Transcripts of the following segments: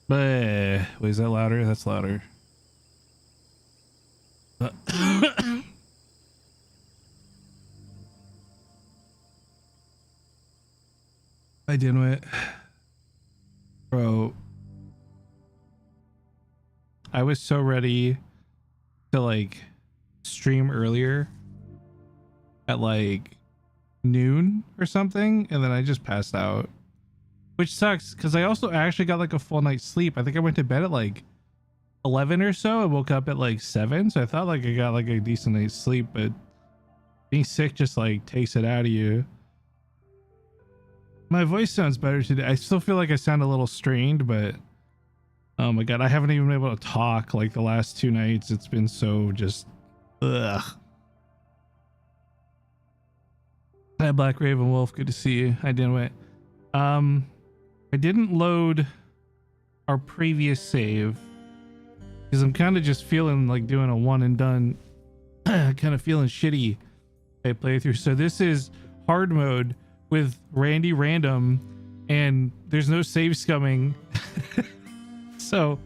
But wait, is that louder? That's louder. I didn't it. Bro. I was so ready to like stream earlier at like noon or something, and then I just passed out, which sucks because I also actually got like a full night's sleep. I think I went to bed at like 11 or so. I woke up at like 7, so I thought like I got like a decent night's sleep, but being sick just like takes it out of you. My voice sounds better today. I still feel like I sound a little strained, but oh my god, I haven't even been able to talk like the last 2 nights. It's been so just ugh. Hi Black Raven Wolf, good to see you. I didn't wait. I didn't load our previous save because I'm kind of just feeling like doing a one and done, kind of feeling shitty playthrough. So this is hard mode with Randy Random, and there's no save scumming. So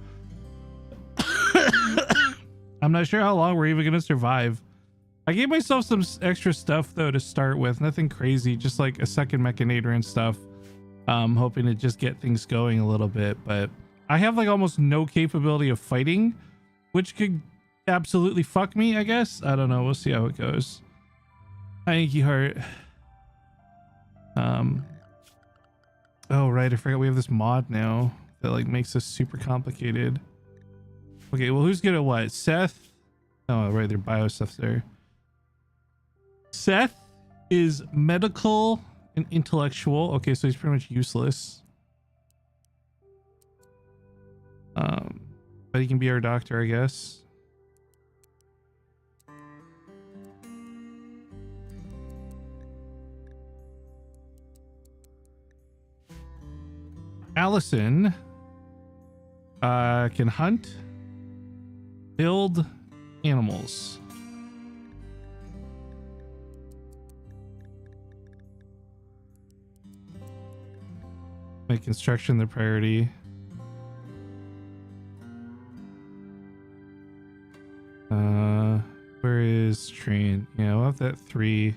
I'm not sure how long we're even gonna survive. I gave myself some extra stuff though to start with, nothing crazy, just like a second mechanator and stuff. Hoping to just get things going a little bit, but I have like almost no capability of fighting, which could absolutely fuck me, I guess. I don't know, we'll see how it goes. Hi Inky Heart. Oh right, I forgot we have this mod now that like makes this super complicated. Okay, well who's good at what? Seth? Oh right, their bio stuff's there. Seth is medical and intellectual. Okay, so he's pretty much useless. But he can be our doctor, I guess. Allison can hunt, build animals. Make construction the priority. Where is train? Yeah, we'll have that 3.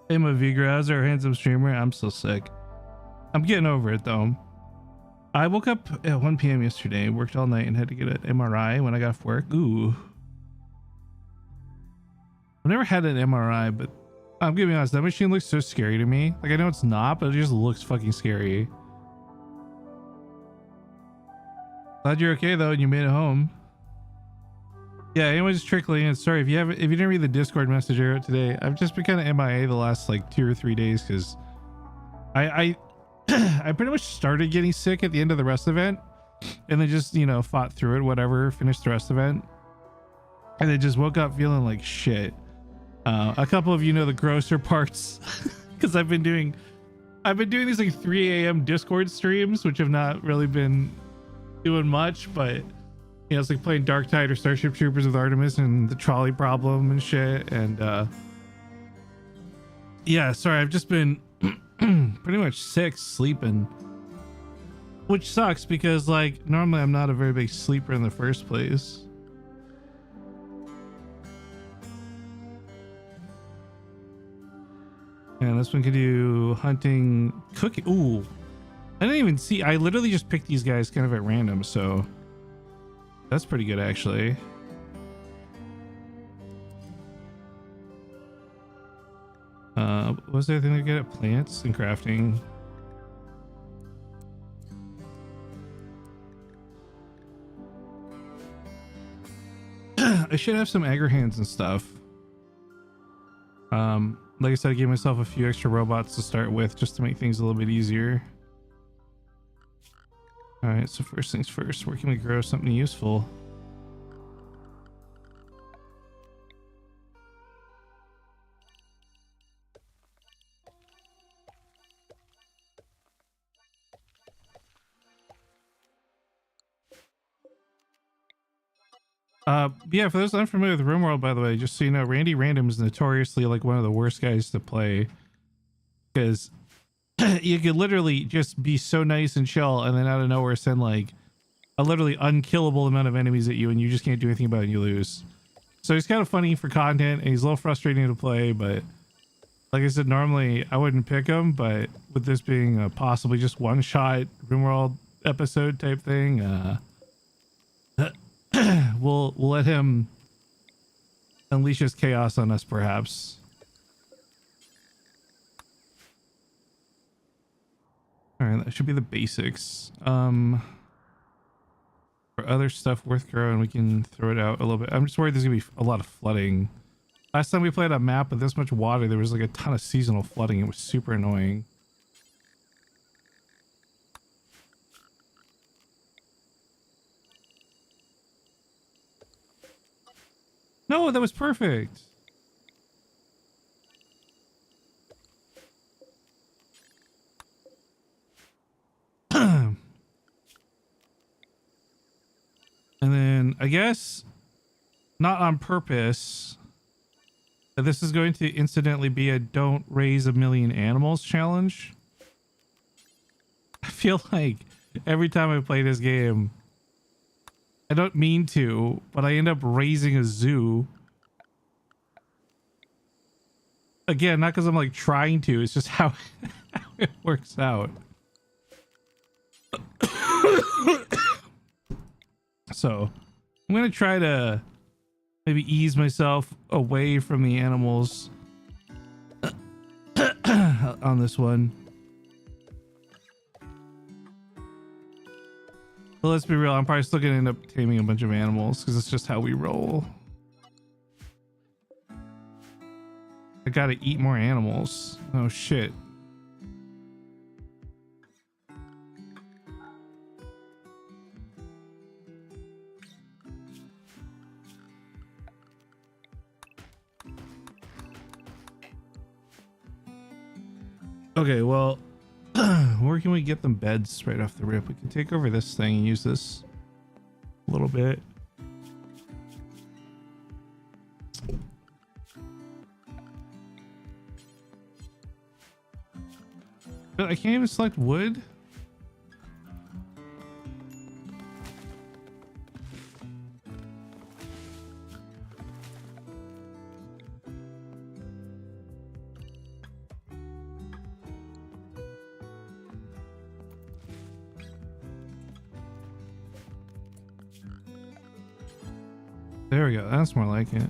Hey, my Vigraz, our handsome streamer. I'm so sick. I'm getting over it though. I woke up at 1 p.m. yesterday, worked all night, and had to get an MRI when I got off work. Ooh. I've never had an MRI, but I'm gonna be honest, that machine looks so scary to me. Like, I know it's not, but it just looks fucking scary. Glad you're okay though, and you made it home. Yeah, anyone's trickling in. Sorry if you didn't read the Discord message I wrote today. I've just been kind of MIA the last like 2 or 3 days because I I pretty much started getting sick at the end of the rest event, and then just, you know, fought through it, whatever, finished the rest event, and then just woke up feeling like shit. A couple of you know the grosser parts because I've been doing these like 3 a.m. Discord streams, which have not really been doing much, but you know, it's like playing Dark Tide or Starship Troopers with Artemis and the trolley problem and shit. And yeah, sorry, I've just been pretty much sick, sleeping, which sucks because like normally I'm not a very big sleeper in the first place. And this one could do hunting, cooking. Ooh, I didn't even see. I literally just picked these guys kind of at random, so that's pretty good actually. Was there anything to get at plants and crafting? I should have some aggro hands and stuff. Like I said, I gave myself a few extra robots to start with just to make things a little bit easier. All right, so first things first, where can we grow something useful? Yeah, for those unfamiliar with RimWorld, by the way, just so you know, Randy Random is notoriously like one of the worst guys to play because you could literally just be so nice and chill and then out of nowhere send like a literally unkillable amount of enemies at you and you just can't do anything about it and you lose. So he's kind of funny for content and he's a little frustrating to play, but like I said, normally I wouldn't pick him, but with this being a possibly just one shot RimWorld episode type thing, we'll let him unleash his chaos on us, perhaps. All right, that should be the basics. For other stuff worth growing, we can throw it out a little bit. I'm just worried there's gonna be a lot of flooding. Last time we played a map with this much water, there was like a ton of seasonal flooding. It was super annoying. No, that was perfect. And then I guess not on purpose, but this is going to incidentally be a don't raise a million animals challenge. I feel like every time I play this game, I don't mean to, but I end up raising a zoo. Again, not because I'm like trying to, it's just how it works out. So I'm going to try to maybe ease myself away from the animals on this one. But let's be real, I'm probably still going to end up taming a bunch of animals because it's just how we roll. I got to eat more animals. Oh shit. Okay, well, where can we get them beds right off the rip? We can take over this thing and use this a little bit. But I can't even select wood. There we go. That's more like it.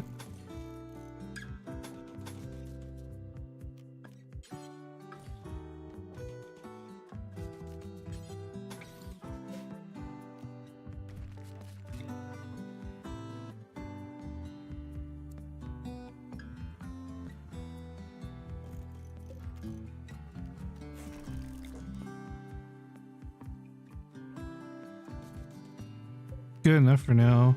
Good enough for now.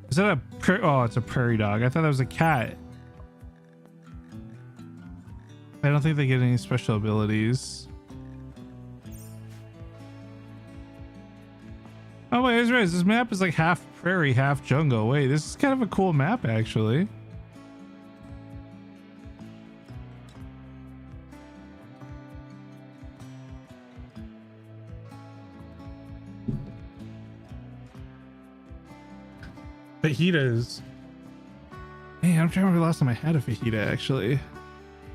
Is that a oh, it's a prairie dog. I thought that was a cat. I don't think they get any special abilities. Oh wait, I was right. This map is like half prairie, half jungle. Wait, this is kind of a cool map actually. Fajitas. Hey, I'm trying to remember the last time I had a fajita actually.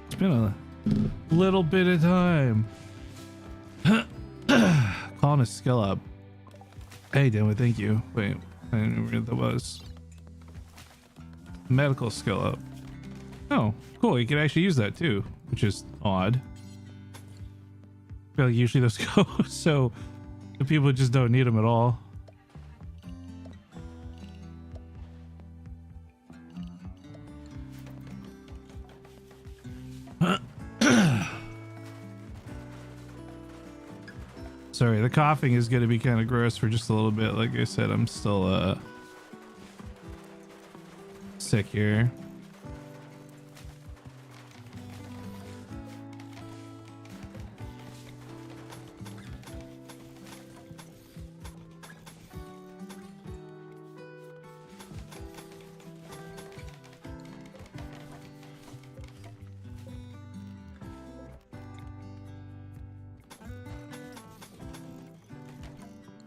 It's been a little bit of time. Calling a skill up. Hey, Dylan, thank you. Wait, I didn't know what that was. Medical skill up. Oh, cool. You can actually use that too, which is odd. I feel like usually those go so the people just don't need them at all. Sorry, the coughing is going to be kind of gross for just a little bit. Like I said, I'm still sick here.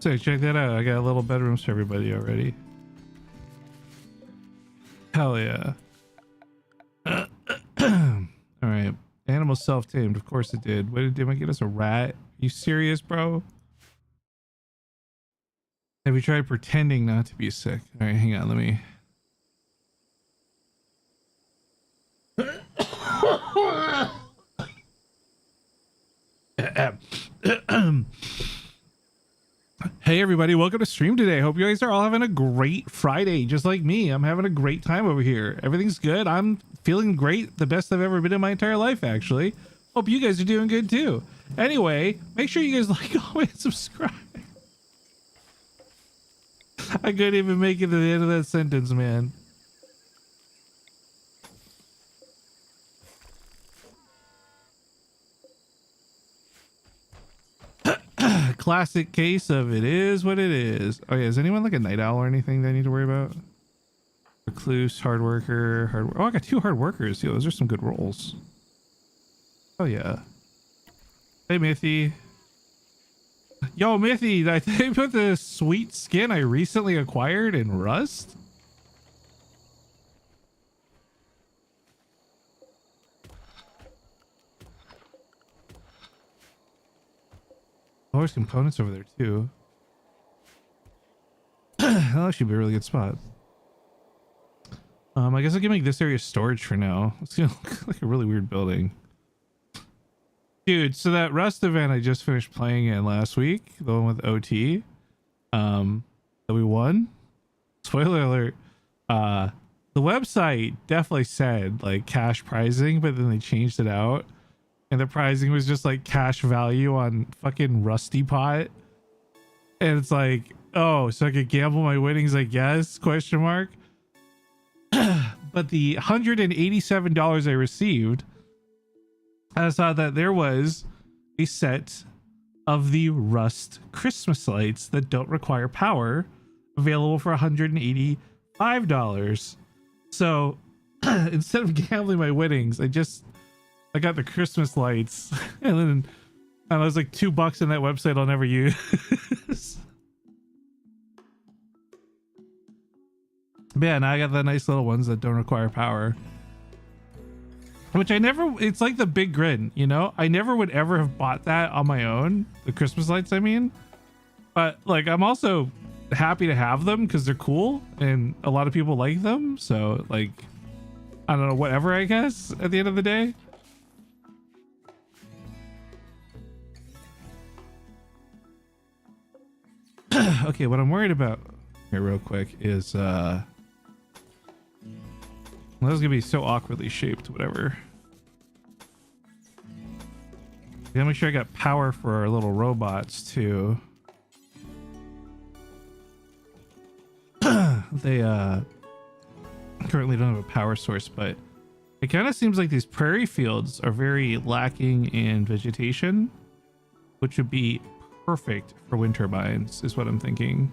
So check that out. I got little bedrooms for everybody already. Hell yeah. All right. Animal self-tamed. Of course it did. What did I get us a rat? You serious, bro? Have you tried pretending not to be sick? All right, hang on. Let me. Hey everybody, welcome to stream today. Hope you guys are all having a great Friday, just like me. I'm having a great time over here. Everything's good. I'm feeling great. The best I've ever been in my entire life, actually. Hope you guys are doing good too. Anyway, make sure you guys like, comment, subscribe. I couldn't even make it to the end of that sentence, man. Classic case of it is what it is. Oh yeah, is anyone like a night owl or anything that I need to worry about? Recluse, hard worker, oh, I got 2 hard workers. Yo, those are some good rolls. Oh yeah. Hey Mithy. Yo Mithy, I think put the sweet skin I recently acquired in Rust. Oh, there's components over there too. That'll actually be a really good spot. I guess I can make this area storage for now. It's gonna look like a really weird building. Dude, so that Rust event I just finished playing in last week, the one with OT, that we won. Spoiler alert, the website definitely said like cash pricing, but then they changed it out. And the pricing was just like cash value on fucking Rusty Pot. And it's like, oh, so I could gamble my winnings, I guess, question mark. But the $187 I received, I saw that there was a set of the Rust Christmas lights that don't require power available for $185. So instead of gambling my winnings, I got the Christmas lights, and then I was like $2 on that website I'll never use. But yeah, now I got the nice little ones that don't require power. Which it's like the big grin, you know? I never would ever have bought that on my own. The Christmas lights, I mean. But like, I'm also happy to have them because they're cool and a lot of people like them. So like, I don't know, whatever, I guess, at the end of the day. Okay, what I'm worried about here real quick is well, this is gonna be so awkwardly shaped, whatever. Gotta make sure I got power for our little robots too. They currently don't have a power source, but it kind of seems like these prairie fields are very lacking in vegetation, which would be perfect for wind turbines, is what I'm thinking.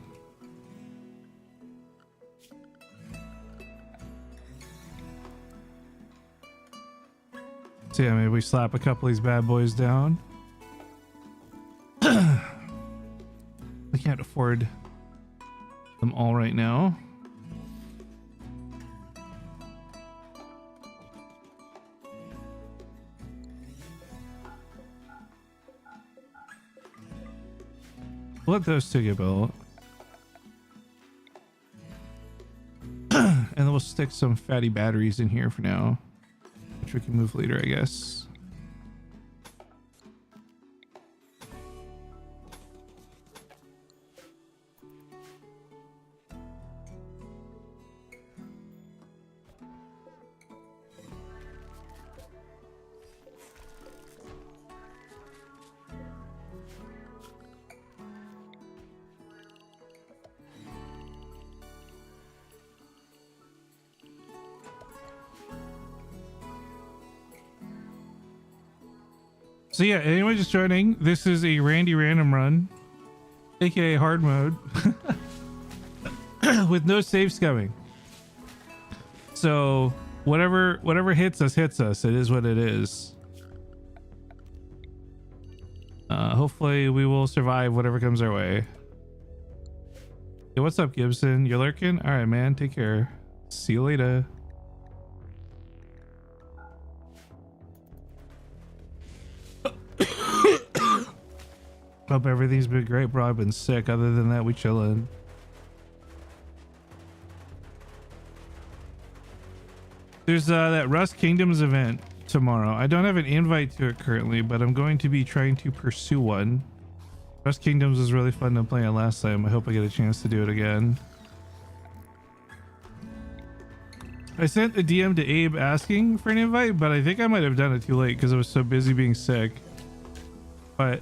So yeah, maybe we slap a couple of these bad boys down. I can't afford them all right now. Let those 2 get built. And then we'll stick some fatty batteries in here for now, which we can move later, I guess. So yeah, anyone just joining, this is a Randy random run, aka hard mode, with no save scumming. So whatever hits us. It is what it is. Hopefully we will survive whatever comes our way. Hey, what's up, Gibson? You're lurking? All right, man. Take care. See you later. Hope everything's been great, bro. I've been sick. Other than that, we chillin'. There's that Rust Kingdoms event tomorrow. I don't have an invite to it currently, but I'm going to be trying to pursue one. Rust Kingdoms was really fun to play on last time. I hope I get a chance to do it again. I sent a DM to Abe asking for an invite, but I think I might have done it too late because I was so busy being sick. But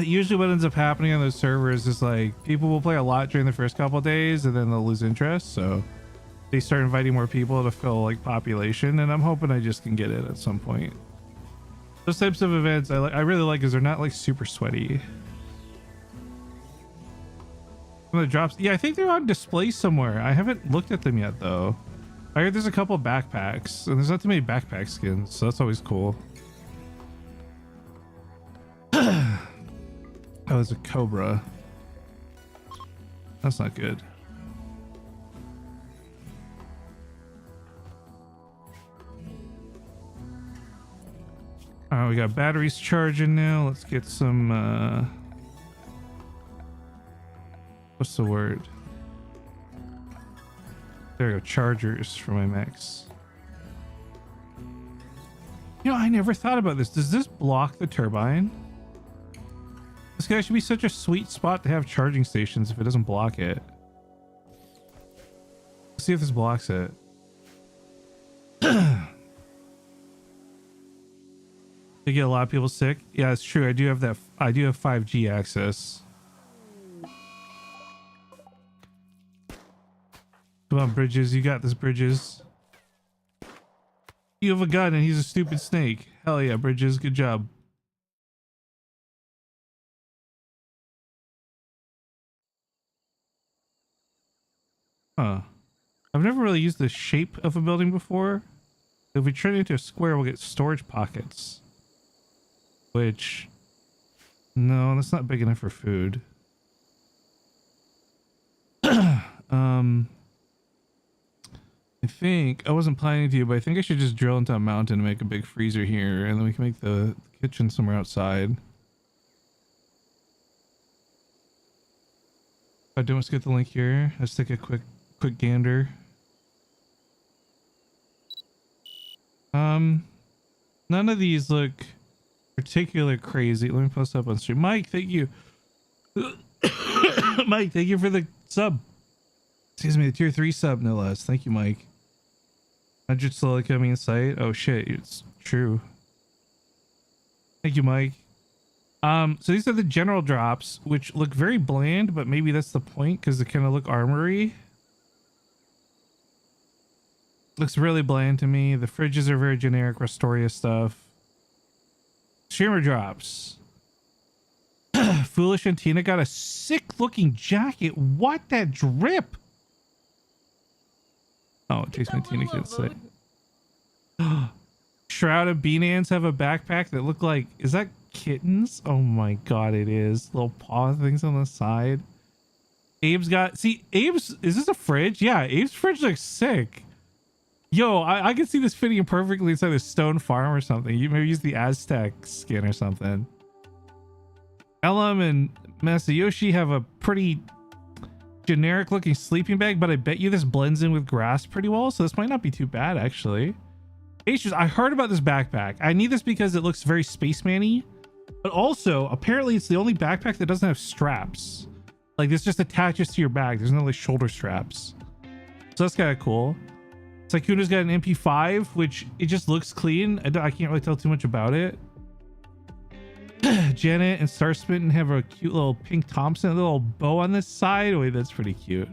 usually what ends up happening on those servers is like people will play a lot during the first couple of days and then they'll lose interest. So they start inviting more people to fill like population, and I'm hoping I just can get it at some point. Those types of events I really like because they're not like super sweaty. Some of the drops, yeah, I think they're on display somewhere. I haven't looked at them yet though. I heard there's a couple backpacks, and there's not too many backpack skins, so that's always cool. Oh, it's a cobra. That's not good. All right, we got batteries charging now. Let's get some, what's the word? There we go, chargers for my mechs. You know, I never thought about this. Does this block the turbine? This guy should be such a sweet spot to have charging stations if it doesn't block it. Let's see if this blocks it. You get a lot of people sick. Yeah, it's true. I do have that. I do have 5G access. Come on, Bridges. You got this, Bridges. You have a gun and he's a stupid snake. Hell yeah, Bridges. Good job. Huh. I've never really used the shape of a building before. If we turn it into a square, we'll get storage pockets. Which... no, that's not big enough for food. I think I wasn't planning to, but I think I should just drill into a mountain and make a big freezer here, and then we can make the kitchen somewhere outside. I do want to get the link here. Let's take a quick gander. None of these look particularly crazy. Let me post up on stream. Mike, thank you. Mike, thank you for the sub. Excuse me, the tier 3 sub, no less. Thank you, Mike. 100 slowly coming in sight. Oh shit, it's true. Thank you, Mike. So these are the general drops, which look very bland, but maybe that's the point because they kind of look armory. Looks really bland to me. The fridges are very generic Restoria stuff. Shimmer drops. Foolish and Tina got a sick looking jacket. What, that drip? Oh, it takes me Tina can't say. Shroud of Bean Ants have a backpack that look like, is that kittens? Oh my god, it is. Little paw things on the side. Abe's got, see, Abe's, is this a fridge? Yeah, Abe's fridge looks sick. Yo, I can see this fitting perfectly inside a stone farm or something. You maybe use the Aztec skin or something. Elam and Masayoshi have a pretty generic looking sleeping bag, but I bet you this blends in with grass pretty well, so this might not be too bad actually. I heard about this backpack. I need this because it looks very spaceman-y, but also apparently it's the only backpack that doesn't have straps. Like this just attaches to your bag. There's no like shoulder straps, so that's kind of cool. Saikuna's got an MP5, which it just looks clean. I can't really tell too much about it. Janet and Starsmitten have a cute little pink Thompson, a little bow on this side. Wait, that's pretty cute.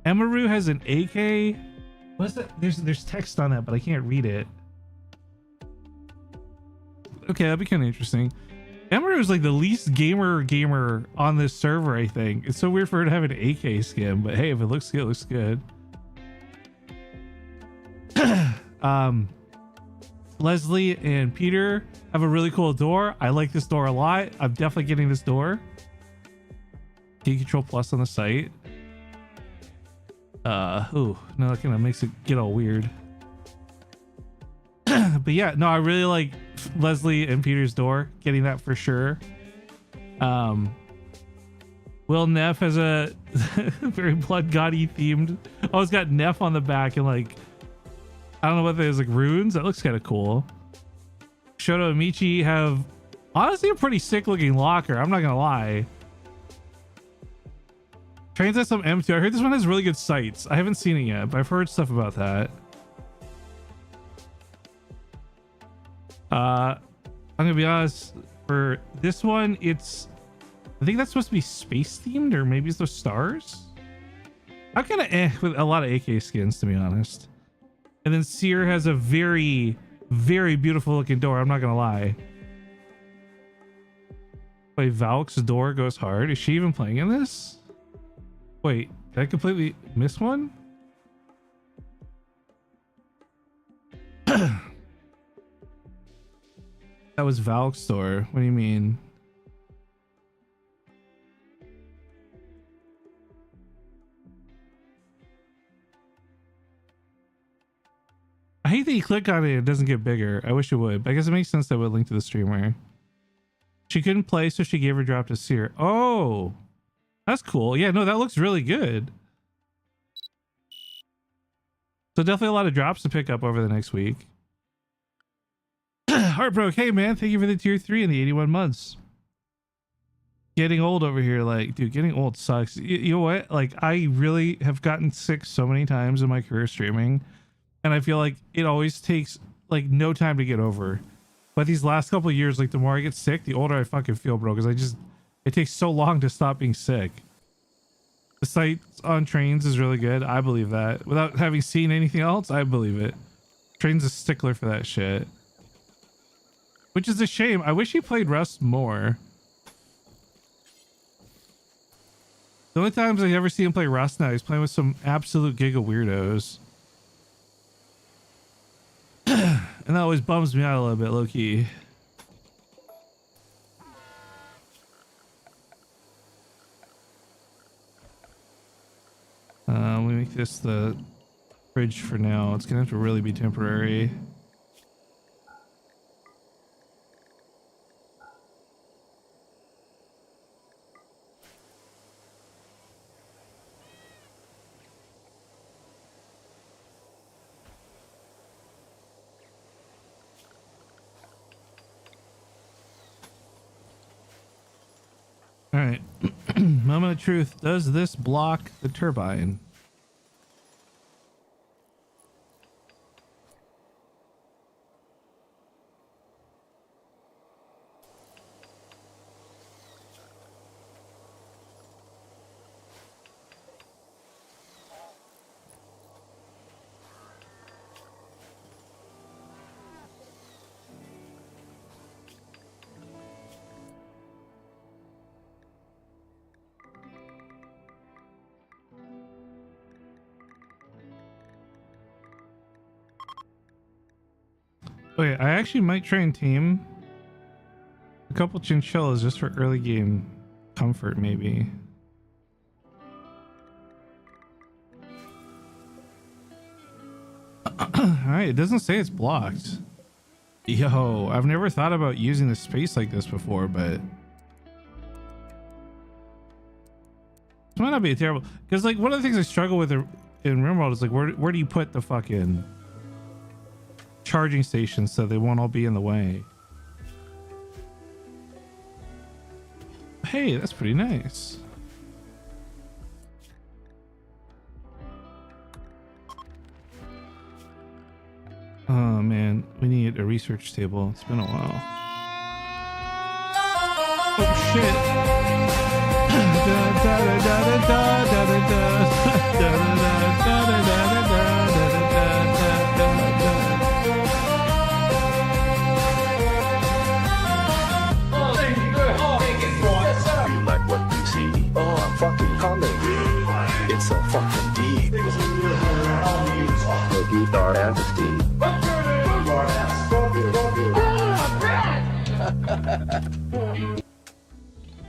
Emaru has an AK. What's that? There's text on that, but I can't read it. Okay, that'd be kind of interesting. Emaru is like the least gamer on this server, I think. It's so weird for her to have an AK skin, but hey, if it looks good, it looks good. Leslie and Peter have a really cool door. I like this door a lot. I'm definitely getting this door. Key Control Plus on the site. Ooh, no, that kind of makes it get all weird. But yeah, no, I really like Leslie and Peter's door, getting that for sure. Will Neff has a very blood gaudy themed. Oh, it's got Neff on the back and like, I don't know what that is, like runes. That looks kind of cool. Shoto and Michi have honestly a pretty sick looking locker. I'm not gonna lie. Trains has some M2. I heard this one has really good sights. I haven't seen it yet, but I've heard stuff about that. I'm gonna be honest, for this one, I think that's supposed to be space themed, or maybe it's the stars. I'm kind of with a lot of AK skins, to be honest. And then Seer has a very, very beautiful looking door. I'm not gonna lie. Wait, Valk's door goes hard. Is she even playing in this? Wait, did I completely miss one? That was Valk's store. What do you mean? I hate that you click on it, it doesn't get bigger. I wish it would, but I guess it makes sense that would link to the streamer. She couldn't play, so she gave her drop to Seer. Oh, that's cool. Yeah, no, that looks really good. So definitely a lot of drops to pick up over the next week. Heartbroke, hey man, thank you for the tier 3 and the 81 months. Getting old over here, like, dude, getting old sucks. You know what? Like, I really have gotten sick so many times in my career streaming, and I feel like it always takes like no time to get over. But these last couple of years, like, the more I get sick, the older I fucking feel, bro, because it takes so long to stop being sick. The sights on trains is really good. I believe that. Without having seen anything else, I believe it. Train's a stickler for that shit. Which is a shame. I wish he played Rust more. The only times I ever see him play Rust now, he's playing with some absolute giga weirdos. And that always bums me out a little bit, low key. We make this the fridge for now. It's gonna have to really be temporary. All right. Moment of truth. Does this block the turbine? Wait, I actually might try and team a couple chinchillas just for early game comfort, maybe. Alright, it doesn't say it's blocked. Yo, I've never thought about using the space like this before, but this might not be a terrible, because like one of the things I struggle with in RimWorld is like where do you put the fucking charging stations so they won't all be in the way. Hey, that's pretty nice. Oh man, we need a research table. It's been a while. Oh shit. Fucking coming. It's so fucking deep. The guitar amnesty.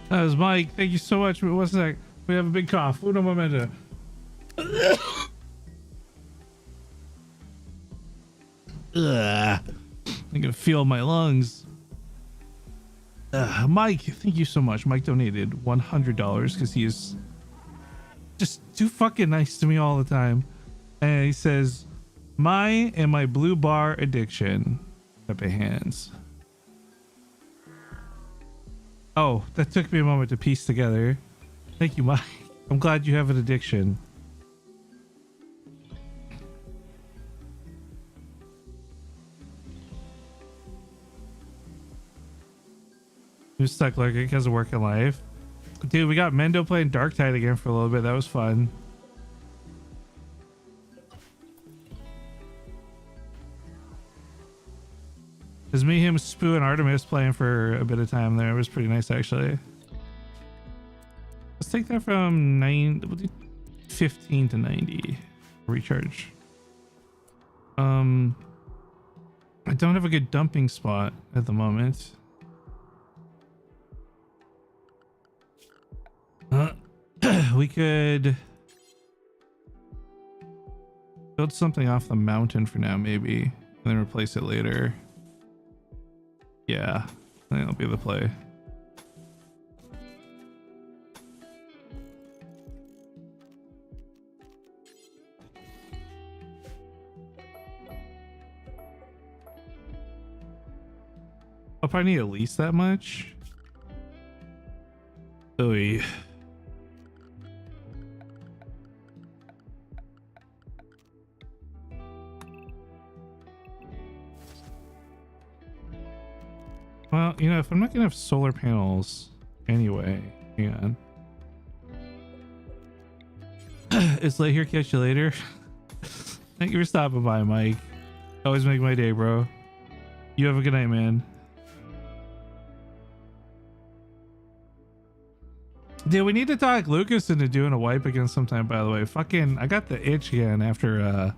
That was Mike. Thank you so much. What's that? We have a big cough. Uno momento. Ugh. I can feel my lungs. Mike, thank you so much. Mike donated $100 because he is just too fucking nice to me all the time. And he says, my and my blue bar addiction. Up your hands. Oh, that took me a moment to piece together. Thank you, Mike. I'm glad you have an addiction. Who's stuck like it because of work and life? Dude, we got Mendo playing Darktide again for a little bit. That was fun. It was me, him, Spoo, and Artemis playing for a bit of time there. It was pretty nice, actually. Let's take that from 15 to 90. Recharge. I don't have a good dumping spot at the moment. We could build something off the mountain for now, maybe, and then replace it later. Yeah, I think that'll be the play. I'll probably need at least that much. Oh, yeah. Well, you know, if I'm not gonna have solar panels anyway, hang on. It's late here, catch you later. Thank you for stopping by, Mike. Always make my day, bro. You have a good night, man. Dude, we need to talk Lucas into doing a wipe again sometime, by the way. Fucking, I got the itch again after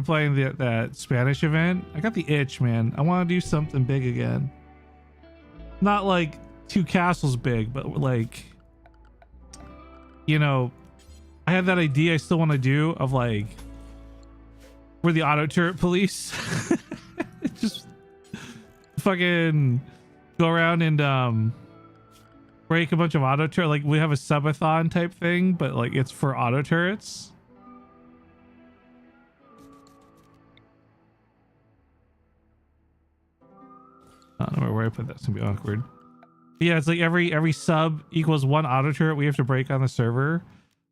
playing that Spanish event. I got the itch, man. I want to do something big again. Not like 2 castles big, but like, you know, I have that idea I still want to do of like, we're the auto turret police. Just fucking go around and break a bunch of auto turret. Like we have a subathon type thing, but like it's for auto turrets. I don't know where I put that. It's gonna be awkward. But yeah, it's like every sub equals 1 auto turret we have to break on the server.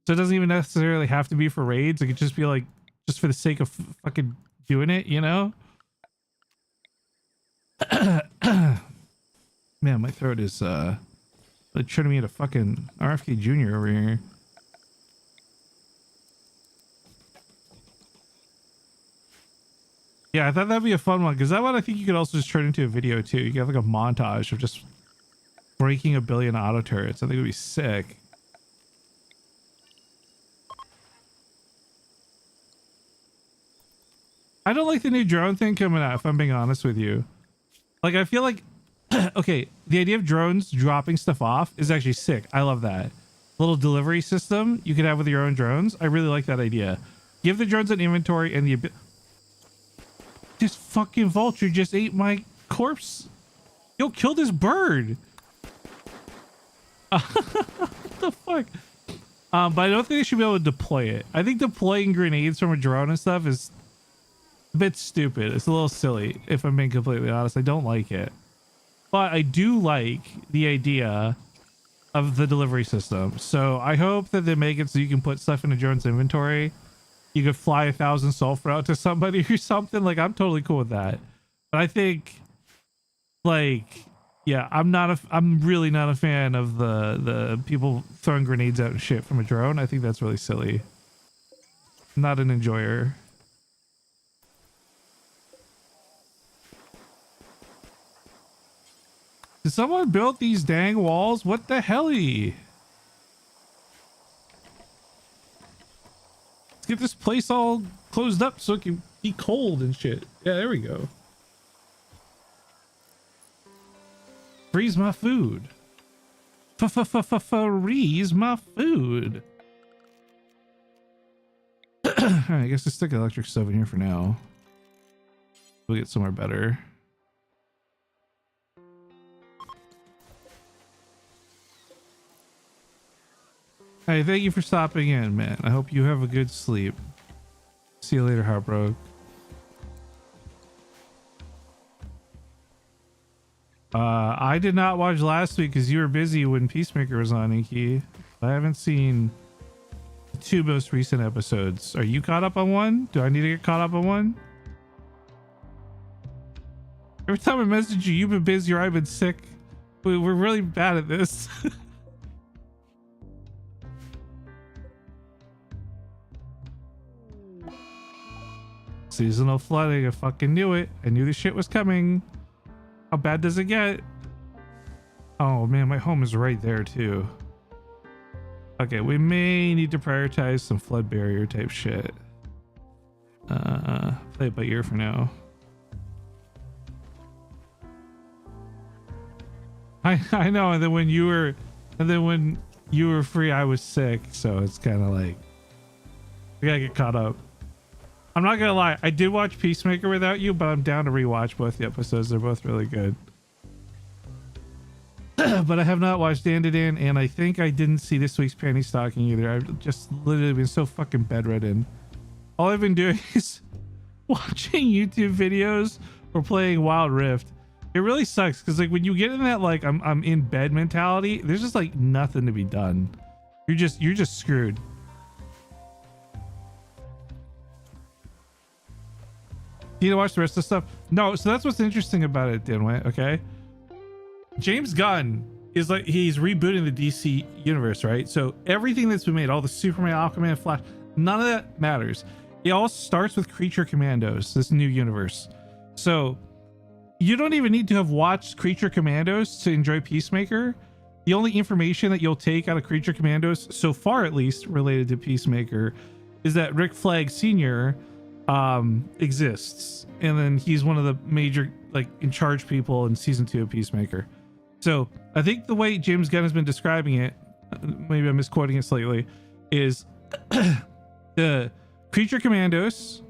So it doesn't even necessarily have to be for raids. It could just be like, just for the sake of fucking doing it, you know? Man, my throat is turning me into fucking RFK Jr. over here. Yeah, I thought that'd be a fun one, because that one I think you could also just turn into a video too. You could have like a montage of just breaking 1 billion auto turrets. I think it would be sick. I don't like the new drone thing coming out, if I'm being honest with you. Like, I feel like, okay, the idea of drones dropping stuff off is actually sick. I love that. Little delivery system you could have with your own drones. I really like that idea. Give the drones an inventory and the ability. This fucking vulture just ate my corpse. Yo, kill this bird. What the fuck? But I don't think they should be able to deploy it. I think deploying grenades from a drone and stuff is a bit stupid. It's a little silly, if I'm being completely honest. I don't like it. But I do like the idea of the delivery system. So I hope that they make it so you can put stuff in a drone's inventory. You could fly 1,000 sulfur out to somebody or something. Like, I'm totally cool with that. But I think, like, yeah, I'm really not a fan of the people throwing grenades out and shit from a drone. I think that's really silly. I'm not an enjoyer. Did someone build these dang walls? What the helly? Let's get this place all closed up so it can be cold and shit. Yeah, there we go. Freeze my food. Freeze my food. Alright, I guess let's stick an electric stove in here for now. We'll get somewhere better. Hey, thank you for stopping in, man. I hope you have a good sleep. See you later, Heartbroke. I did not watch last week because you were busy when Peacemaker was on, Inky. I haven't seen the 2 most recent episodes. Are you caught up on one? Do I need to get caught up on one? Every time I message you, you've been busy or I've been sick. We're really bad at this. Seasonal flooding. I fucking knew it. I knew the shit was coming. How bad does it get? Oh man, my home is right there too. Okay, we may need to prioritize some flood barrier type shit. Play it by ear for now. I know, and then when you were free, I was sick, so it's kind of like we gotta get caught up. I'm not gonna lie, I did watch Peacemaker without you, but I'm down to rewatch both the episodes. They're both really good. But I have not watched Dan to Dan, and I think I didn't see this week's Panty Stocking either. I've just literally been so fucking bedridden. All I've been doing is watching YouTube videos or playing Wild Rift. It really sucks because like when you get in that like I'm in bed mentality, there's just like nothing to be done. You're just screwed. You need to watch the rest of the stuff? No, so that's what's interesting about it, Dinway, okay? James Gunn is like, he's rebooting the DC universe, right? So everything that's been made, all the Superman, Aquaman, Flash, none of that matters. It all starts with Creature Commandos, this new universe. So you don't even need to have watched Creature Commandos to enjoy Peacemaker. The only information that you'll take out of Creature Commandos, so far at least, related to Peacemaker, is that Rick Flag Sr. Exists, and then he's one of the major like in charge people in season 2 of Peacemaker. So I think the way James Gunn has been describing it, maybe I'm misquoting it slightly, is the Creature Commandos,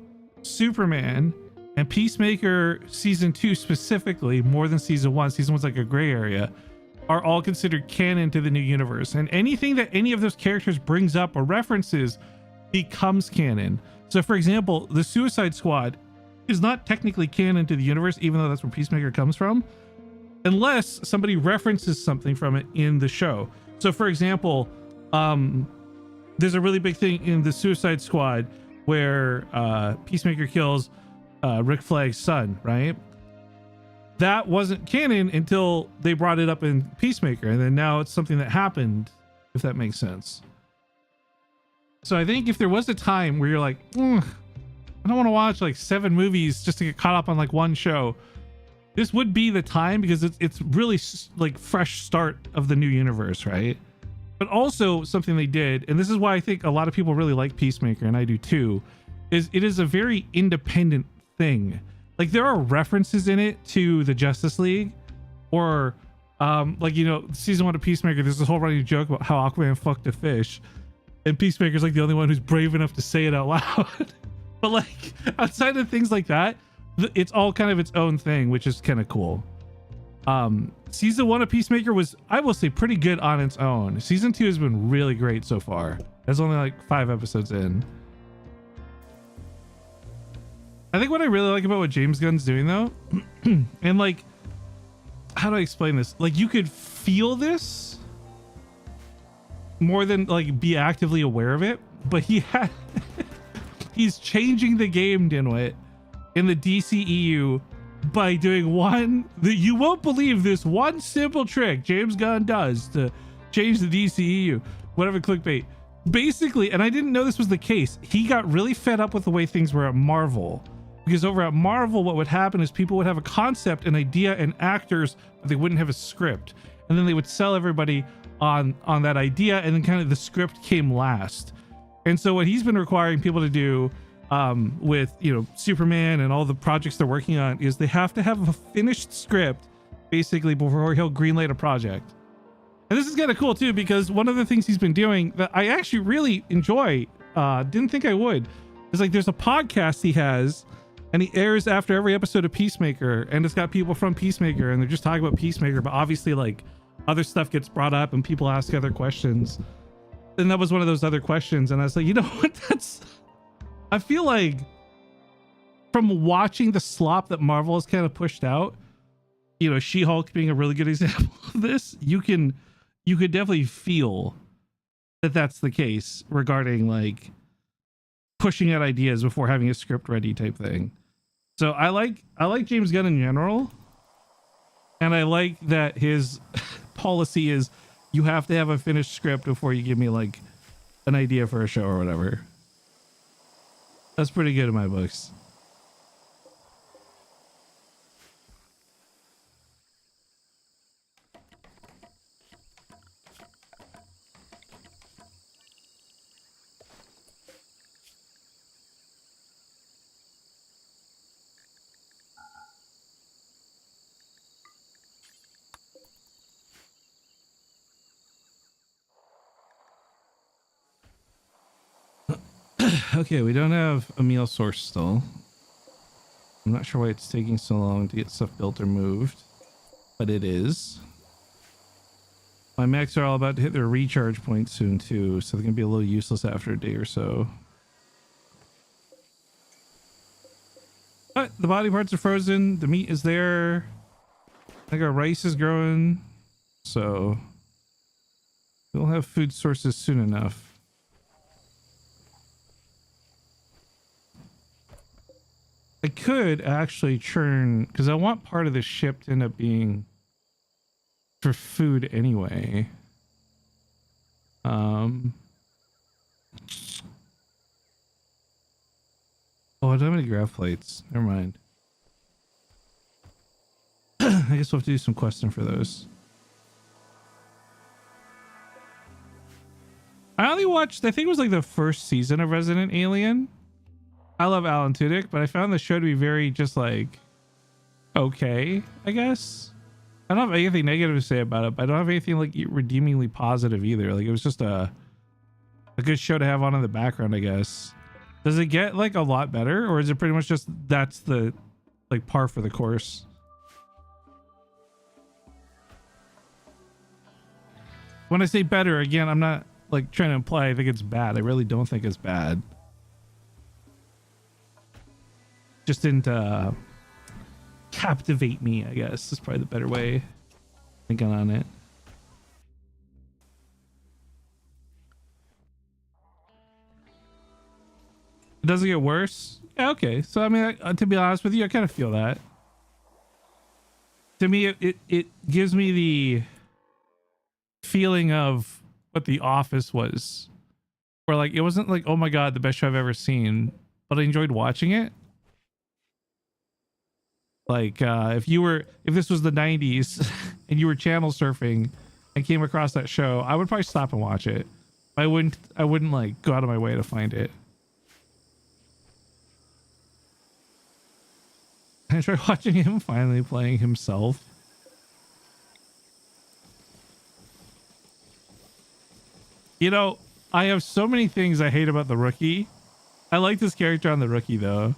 Superman, and Peacemaker season 2 specifically, more than season 1. Season 1's like a gray area, are all considered canon to the new universe, and anything that any of those characters brings up or references becomes canon. So for example, the Suicide Squad is not technically canon to the universe, even though that's where Peacemaker comes from, unless somebody references something from it in the show. So for example, there's a really big thing in the Suicide Squad where Peacemaker kills Rick Flag's son, right? That wasn't canon until they brought it up in Peacemaker, and then now it's something that happened, if that makes sense. So I think if there was a time where you're like, I don't want to watch like 7 movies just to get caught up on like one show, this would be the time, because it's really like fresh start of the new universe, right? But also something they did, and this is why I think a lot of people really like Peacemaker, and I do too, is it is a very independent thing. Like there are references in it to the Justice League, or like, you know, season 1 of Peacemaker, there's this whole running joke about how Aquaman fucked a fish. And Peacemaker's like the only one who's brave enough to say it out loud. But like outside of things like that, it's all kind of its own thing, which is kind of cool. Season 1 of Peacemaker was, I will say, pretty good on its own. Season 2 has been really great so far. There's only like 5 episodes in. I think what I really like about what James Gunn's doing though, and like, how do I explain this? Like you could feel this more than like be actively aware of it, but he's changing the game, Dinwit, in the DCEU by doing one that you won't believe, this one simple trick James Gunn does to change the DCEU. Whatever, clickbait. Basically, and I didn't know this was the case, he got really fed up with the way things were at Marvel, because over at Marvel what would happen is people would have a concept, an idea, and actors, but they wouldn't have a script, and then they would sell everybody on that idea, and then kind of the script came last. And so what he's been requiring people to do with, you know, Superman and all the projects they're working on is they have to have a finished script basically before he'll greenlight a project. And this is kind of cool too, because one of the things he's been doing that I actually really enjoy, didn't think I would, is like there's a podcast he has And he airs after every episode of Peacemaker, and it's got people from Peacemaker, and they're just talking about Peacemaker, but obviously like other stuff gets brought up and people ask other questions. And that was one of those other questions, and I was like, you know what, I feel like from watching the slop that Marvel has kind of pushed out, you know, She-Hulk being a really good example of this, you could definitely feel that that's the case regarding like pushing out ideas before having a script ready type thing. So I like James Gunn in general, and I like that his policy is you have to have a finished script before you give me like an idea for a show or whatever. That's pretty good in my books. Okay, we don't have a meal source still. I'm not sure why it's taking so long to get stuff built or moved, but it is. My mechs are all about to hit their recharge point soon too, so they're gonna be a little useless after a day or so. But the body parts are frozen, the meat is there. I think our rice is growing, so we'll have food sources soon enough. I could actually churn, because I want part of the ship to end up being for food anyway. Oh, I don't have any graph plates. Never mind. I guess we'll have to do some questing for those. I only watched, I think it was like the first season of Resident Alien. I love Alan Tudyk, but I found the show to be very just like okay, I guess. I don't have anything negative to say about it, but I don't have anything like redeemingly positive either. Like it was just a good show to have on in the background, I guess. Does it get like a lot better, or is it pretty much just that's the like par for the course? When I say better, again, I'm not like trying to imply I think it's bad. I really don't think it's bad. Just didn't captivate me, I guess is probably the better way of thinking on it. It doesn't get worse. Yeah, okay. So I mean, to be honest with you, I kind of feel that. To me, it gives me the feeling of what The Office was, where like it wasn't like, oh my god, the best show I've ever seen, but I enjoyed watching it. Like if this was the 90s and you were channel surfing and came across that show, I would probably stop and watch it. I wouldn't like go out of my way to find it. I tried watching him finally playing himself. You know, I have so many things I hate about the Rookie. I like this character on the Rookie though.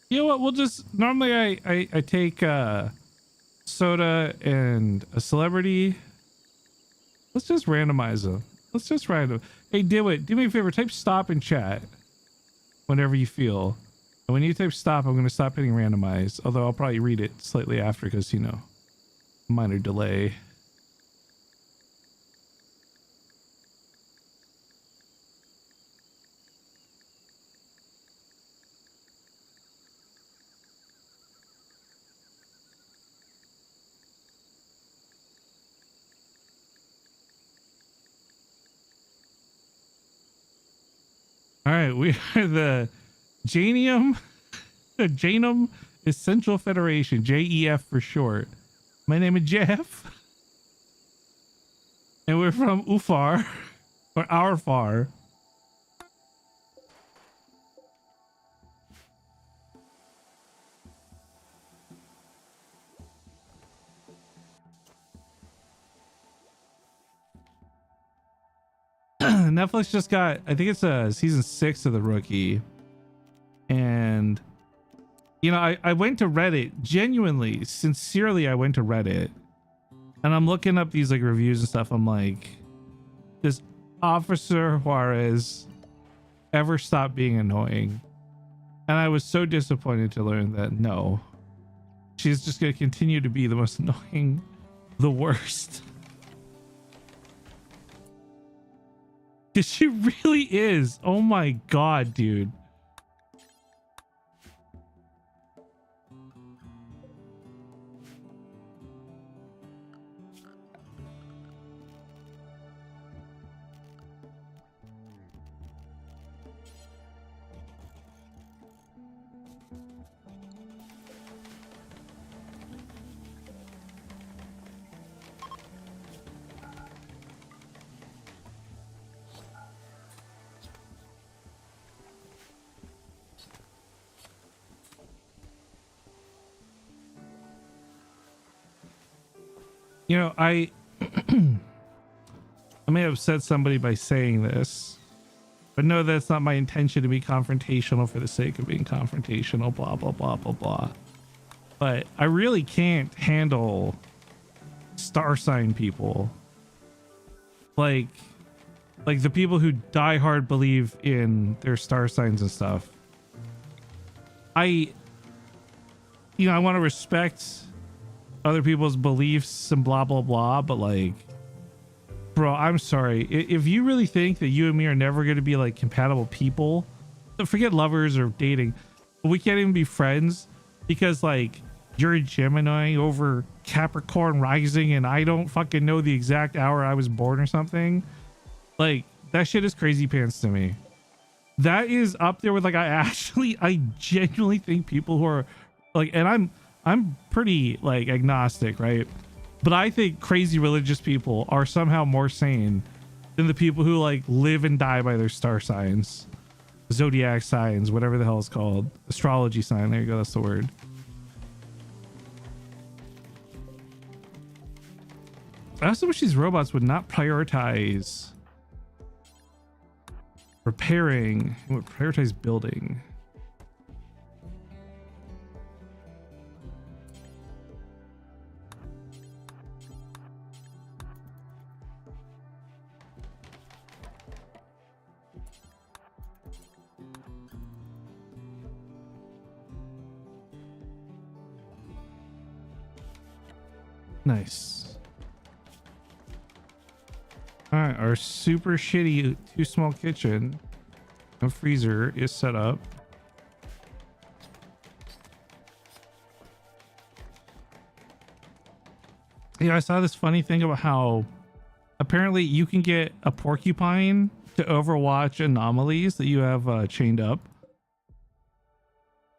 You know what? We'll just normally I take soda and a celebrity. Let's just randomize them. Let's just random. Hey, do me a favor. Type stop in chat whenever you feel. And when you type stop, I'm going to stop hitting randomize. Although I'll probably read it slightly after because, you know, minor delay. All right, we are the Janium Essential Federation, JEF for short. My name is Jeff, and we're from Ufar, or Arfar. Netflix just got, I think it's a season 6 of The Rookie. And, you know, I went to Reddit, genuinely, sincerely, I went to Reddit. And I'm looking up these like reviews and stuff. I'm like, does Officer Juarez ever stop being annoying? And I was so disappointed to learn that no. She's just going to continue to be the most annoying, the worst. Because she really is. Oh my God, dude. You know, I may have upset somebody by saying this, but no, that's not my intention to be confrontational for the sake of being confrontational, blah, blah, blah, blah, blah. But I really can't handle star sign people. Like the people who die hard believe in their star signs and stuff. I want to respect other people's beliefs and blah blah blah, but like, bro, I'm sorry, if you really think that you and me are never going to be like compatible people, forget lovers or dating, but we can't even be friends because like you're a Gemini over Capricorn rising and I don't fucking know the exact hour I was born or something. Like, that shit is crazy pants to me. That is up there with like, I genuinely think people who are like, and I'm pretty like agnostic, right? But I think crazy religious people are somehow more sane than the people who like live and die by their star signs, zodiac signs, whatever the hell it's called, astrology sign. There you go. That's the word. I also wish these robots would not prioritize repairing, and would prioritize building. Nice. All right, our super shitty too small kitchen and freezer is set up. Yeah, I saw this funny thing about how apparently you can get a porcupine to overwatch anomalies that you have chained up.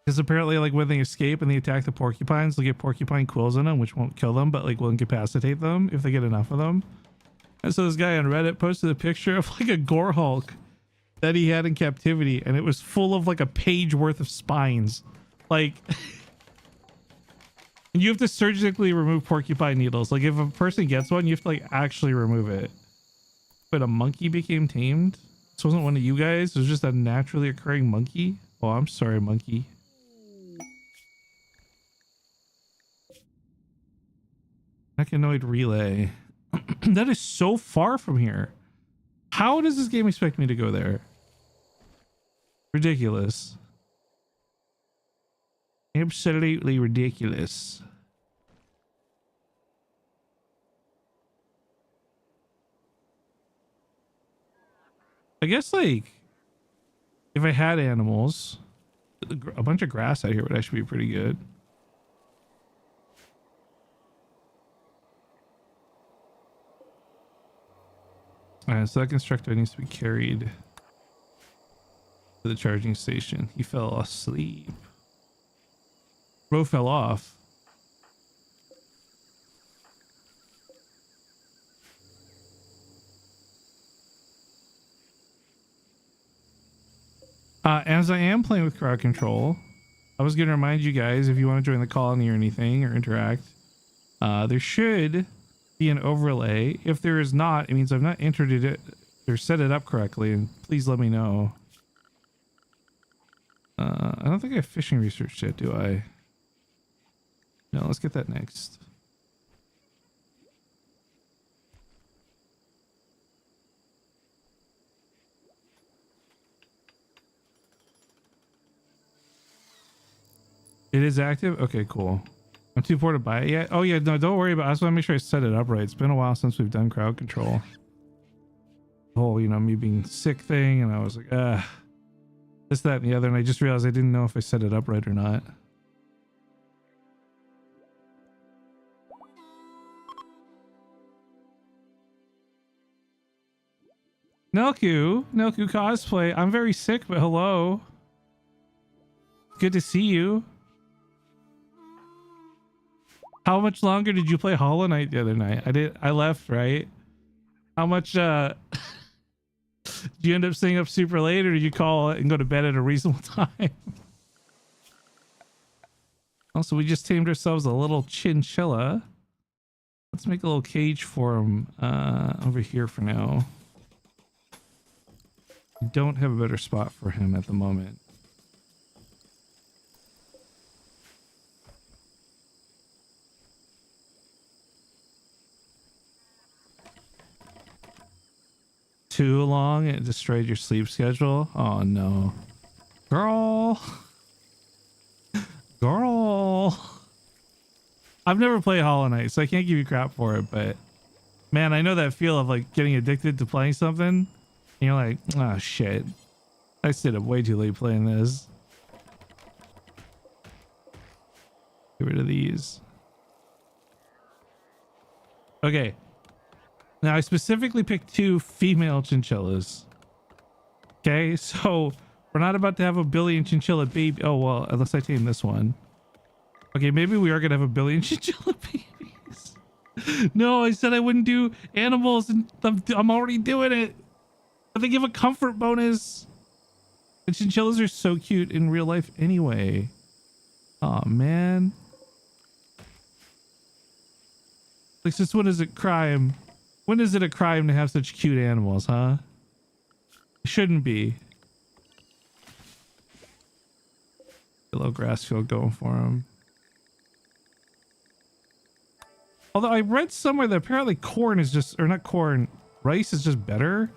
Because apparently, like when they escape and they attack the porcupines, they'll get porcupine quills in them, which won't kill them, but like will incapacitate them if they get enough of them. And so this guy on Reddit posted a picture of like a gore Hulk that he had in captivity, and it was full of like a page worth of spines. Like, and you have to surgically remove porcupine needles. Like if a person gets one, you have to like actually remove it. But a monkey became tamed. This wasn't one of you guys. It was just a naturally occurring monkey. Oh, I'm sorry, monkey. Mechanoid relay. That is so far from here. How does this game expect me to go there? Ridiculous. Absolutely ridiculous. I guess like if I had animals, a bunch of grass out here would actually be pretty good. Alright, so that constructor needs to be carried to the charging station. He fell asleep. Bro fell off. As I am playing with crowd control, I was going to remind you guys, if you want to join the colony or anything or interact, there should be an overlay. If there is not, it means I've not entered it or set it up correctly, and please let me know. I don't think I have fishing research yet, do I? No, let's get that next. It is active? Okay, cool. I'm too poor to buy it yet. Oh yeah, no, don't worry about it. I just want to make sure I set it up right. It's been a while since we've done crowd control. The whole, you know, me being sick thing, and I was like, this, that, and the other, and I just realized I didn't know if I set it up right or not. Nelku cosplay. I'm very sick, but hello. Good to see you. How much longer did you play Hollow Knight the other night? I left, right? How much did you end up staying up super late, or did you call it and go to bed at a reasonable time? Also, we just tamed ourselves a little chinchilla. Let's make a little cage for him over here for now. Don't have a better spot for him at the moment. Too long, it destroyed your sleep schedule. Oh no. Girl. I've never played Hollow Knight, so I can't give you crap for it, but man, I know that feel of like getting addicted to playing something and you're like, oh shit, I stayed up way too late playing this. Get rid of these. Okay, now I specifically picked 2 female chinchillas. Okay, so we're not about to have a billion chinchilla baby. Oh well, unless I tame this one. Okay, maybe we are gonna have a billion chinchilla babies. No, I said I wouldn't do animals, and I'm already doing it. But they give a comfort bonus. And chinchillas are so cute in real life anyway. Oh man. Like, since when is it crime? When is it a crime to have such cute animals, huh? It shouldn't be. A little grass field going for them. Although I read somewhere that apparently corn is just, or not corn, rice is just better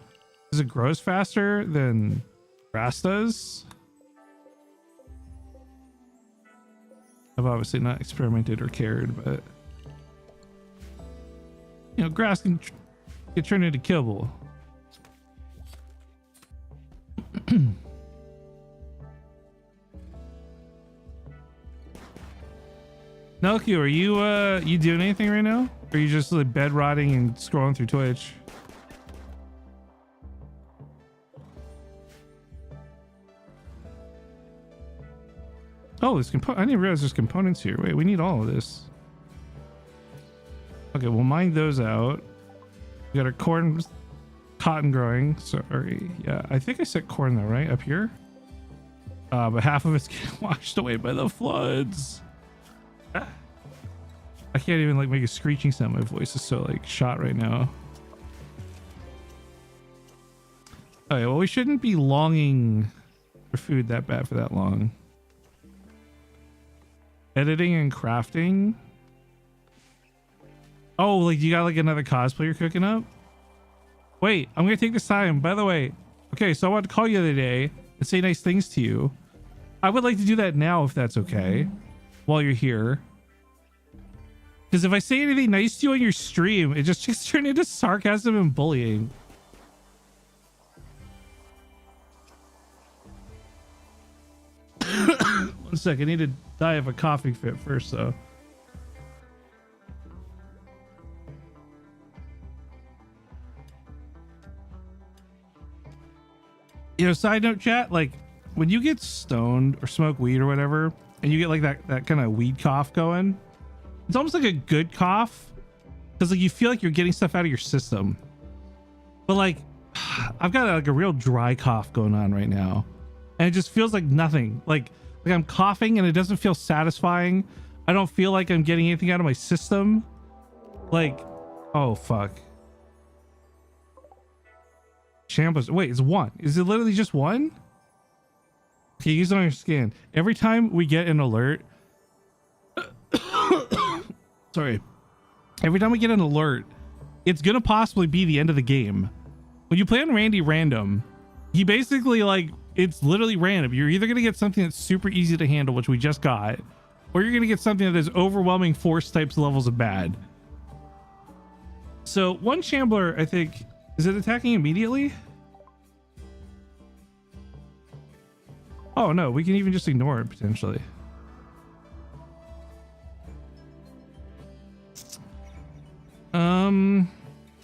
because it grows faster than grass does. I've obviously not experimented or cared, but you know, grass can get turned into kibble. Nelku, are you doing anything right now? Or are you just like bed rotting and scrolling through Twitch? Oh, there's I didn't realize there's components here. Wait, we need all of this. Okay, we'll mine those out. We got our corn, cotton growing. Sorry, yeah, I think I said corn though, right? Up here. But half of it's getting washed away by the floods. I can't even like make a screeching sound. My voice is so like shot right now. Okay, well, we shouldn't be longing for food that bad for that long. Editing and crafting. Oh, like you got like another cosplayer cooking up? Wait, I'm gonna take this time. By the way, okay, so I wanted to call you the other day and say nice things to you. I would like to do that now if that's okay, while you're here. Because if I say anything nice to you on your stream, it just turns into sarcasm and bullying. One sec, I need to die of a coughing fit first, though. You know, side note chat, like when you get stoned or smoke weed or whatever, and you get like that kind of weed cough going, it's almost like a good cough because like you feel like you're getting stuff out of your system. But like I've got like a real dry cough going on right now, and it just feels like nothing. Like I'm coughing and it doesn't feel satisfying. I don't feel like I'm getting anything out of my system. Like, oh fuck. Shambles. Wait, it's one. Is it literally just one? Okay, use it on your scan. Every time we get an alert. Sorry. Every time we get an alert, it's gonna possibly be the end of the game. When you play on Randy Random, he basically like, it's literally random. You're either gonna get something that's super easy to handle, which we just got, or you're gonna get something that is overwhelming force types levels of bad. So one Shambler, I think, is it attacking immediately? Oh no, we can even just ignore it potentially.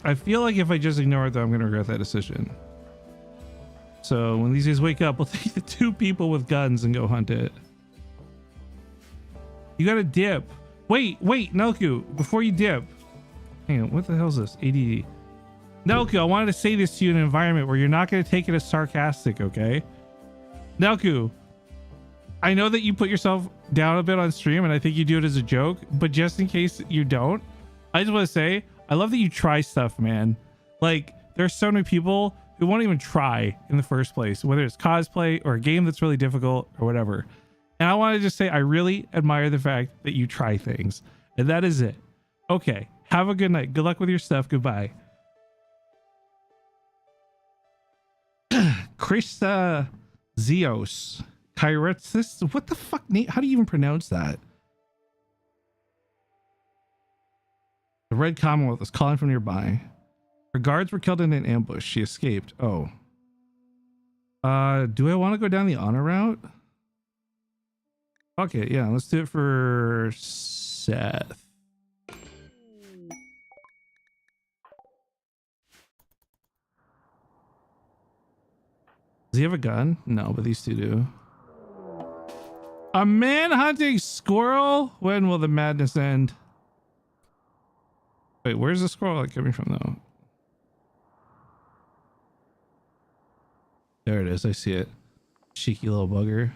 I feel like if I just ignore it though, I'm gonna regret that decision. So when these guys wake up, we'll take the 2 people with guns and go hunt it. You gotta dip. Wait, Nelku, before you dip. Hang on, what the hell is this? ADD. Nelku, I wanted to say this to you in an environment where you're not gonna take it as sarcastic, okay? Nelku, I know that you put yourself down a bit on stream and I think you do it as a joke, but just in case you don't, I just want to say, I love that you try stuff, man. Like, there's so many people who won't even try in the first place, whether it's cosplay or a game that's really difficult or whatever. And I want to just say, I really admire the fact that you try things. And that is it. Okay. Have a good night. Good luck with your stuff. Goodbye. Krista Zeos. Kyretsis. What the fuck name? How do you even pronounce that? The Red Commonwealth is calling from nearby. Her guards were killed in an ambush. She escaped. Oh. Do I want to go down the honor route? Okay, yeah, let's do it for Seth. Does he have a gun? No, but these 2 do. A man hunting squirrel? When will the madness end? Wait, where's the squirrel coming from though? There it is. I see it. Cheeky little bugger.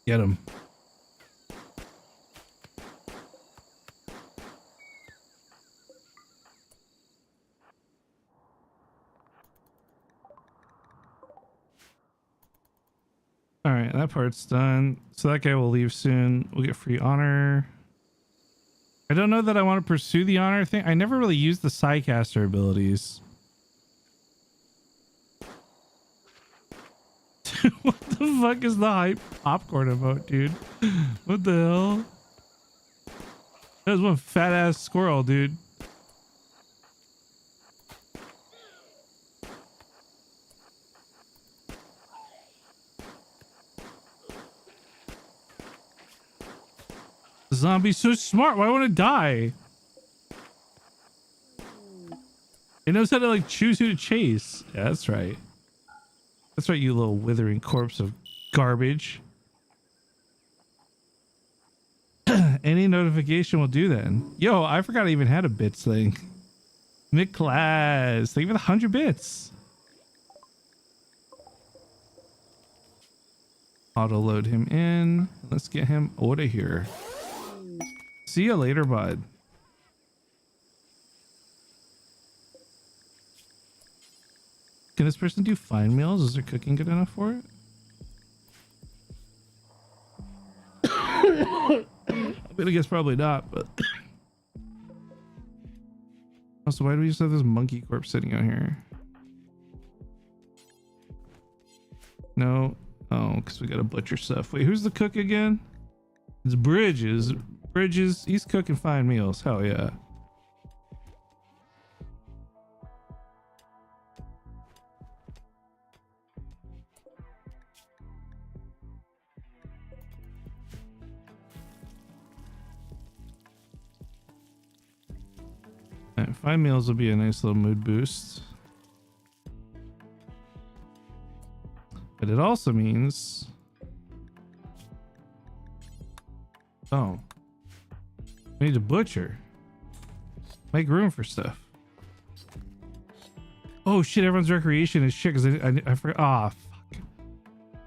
Get him. All right, that part's done. So that guy will leave soon. We'll get free honor. I don't know that I want to pursue the honor thing. I never really used the Psycaster abilities. What the fuck is the hype popcorn emote, dude? What the hell? That was one fat ass squirrel, dude. The zombie's so smart. Why won't it die? It knows how to like choose who to chase. Yeah, that's right. That's right, you little withering corpse of garbage. Any notification will do then. Yo, I forgot I even had a bits thing. Miklas, thank you for the 100 bits. Auto load him in. Let's get him out of here. See you later, bud. Can this person do fine meals? Is their cooking good enough for it? I'm gonna guess probably not, but also, why do we just have this monkey corpse sitting out here? No. Oh, because we gotta butcher stuff. Wait, who's the cook again? It's Bridges. Bridges, he's cooking fine meals. Hell yeah. Alright, fine meals will be a nice little mood boost. But it also means... Oh. We need to butcher. Make room for stuff. Oh shit, everyone's recreation is shit because I forgot. Ah, fuck.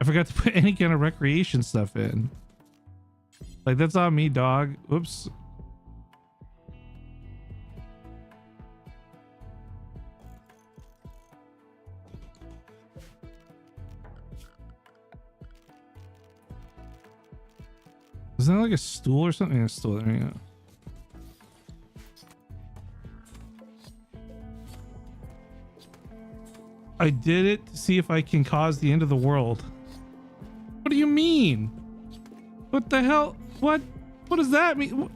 I forgot to put any kind of recreation stuff in. Like, that's on me, dog. Oops. Isn't that like a stool or something? Yeah, a stool. There you go. I did it to see if I can cause the end of the world. What do you mean? What the hell? What does that mean?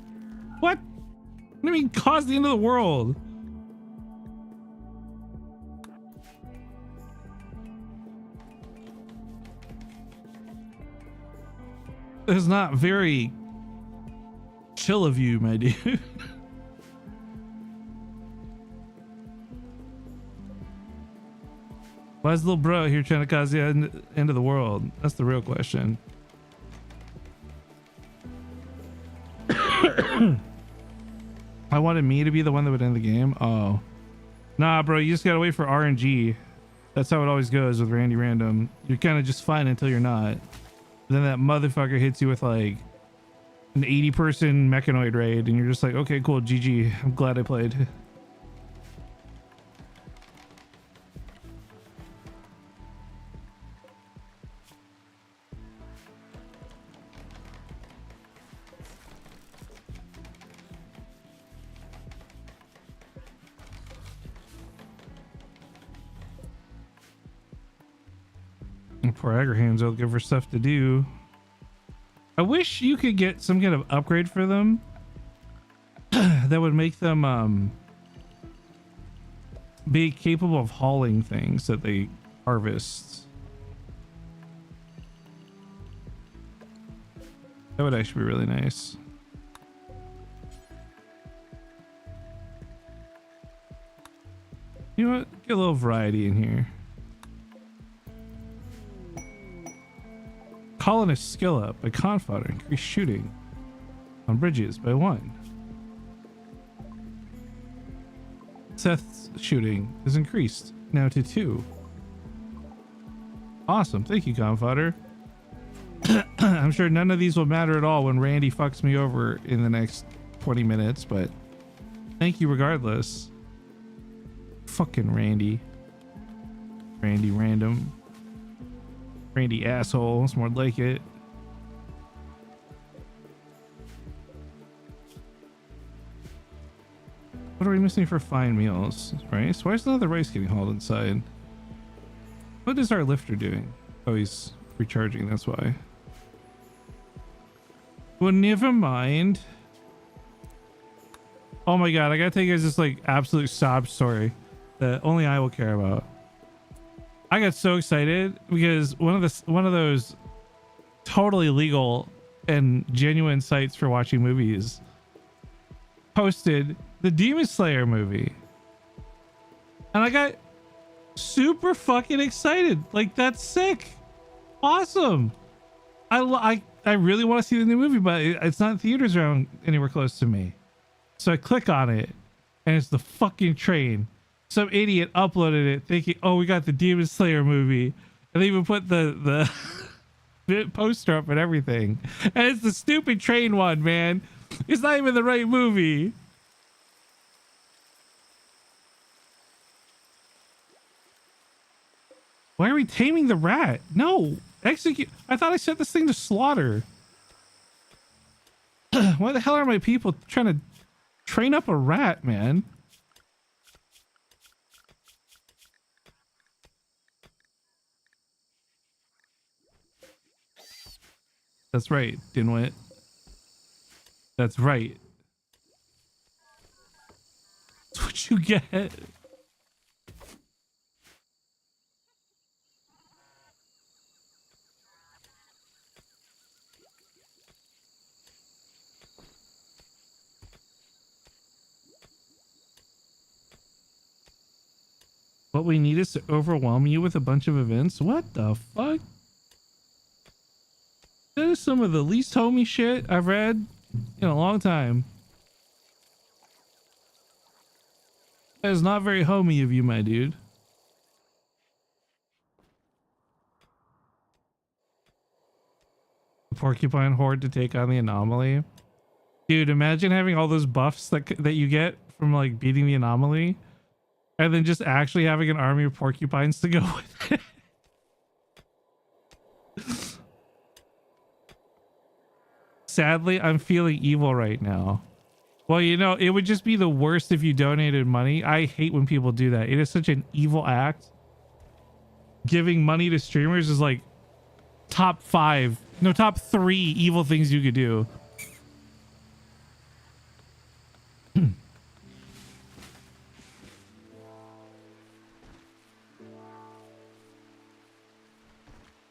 What do you mean cause the end of the world? It's not very chill of you, my dude. Why is little bro here trying to cause the end of the world? That's the real question. I wanted me to be the one that would end the game. Oh, nah, bro. You just gotta wait for RNG. That's how it always goes with Randy Random. You're kind of just fine until you're not. Then that motherfucker hits you with like an 80-person mechanoid raid, and you're just like, okay, cool, GG. I'm glad I played. Poor Agraham's looking for stuff to do. I wish you could get some kind of upgrade for them that would make them be capable of hauling things that they harvest. That would actually be really nice. You know what? Get a little variety in here. Colonist skill up by Confodder. Increase shooting on bridges by 1. Seth's shooting is increased now to 2. Awesome. Thank you, Confodder. I'm sure none of these will matter at all when Randy fucks me over in the next 20 minutes, but thank you regardless. Fucking Randy. Randy Random. Randy asshole. It's more like it. What are we missing for fine meals? Rice? Why is none of the rice getting hauled inside? What is our lifter doing? Oh, he's recharging. That's why. Well, never mind. Oh my god, I gotta tell you guys this like absolute sob story that only I will care about. I got so excited because one of those totally legal and genuine sites for watching movies posted the Demon Slayer movie, and I got super fucking excited. Like, that's sick, awesome. I really want to see the new movie, but it's not in theaters around anywhere close to me. So I click on it, and it's the fucking train. Some idiot uploaded it thinking, oh, we got the Demon Slayer movie. And they even put the poster up and everything. And it's the stupid train one, man. It's not even the right movie. Why are we taming the rat? No, execute. I thought I set this thing to slaughter. Why the hell are my people trying to train up a rat, man? That's right, Dinwit. That's right. That's what you get. What we need is to overwhelm you with a bunch of events? What the fuck? That is some of the least homey shit I've read in a long time. That is not very homey of you, my dude. The porcupine horde to take on the anomaly. Dude, imagine having all those buffs that you get from like beating the anomaly, and then just actually having an army of porcupines to go with it. Sadly, I'm feeling evil right now. Well, you know, it would just be the worst if you donated money. I hate when people do that. It is such an evil act. Giving money to streamers is like top 3 evil things you could do.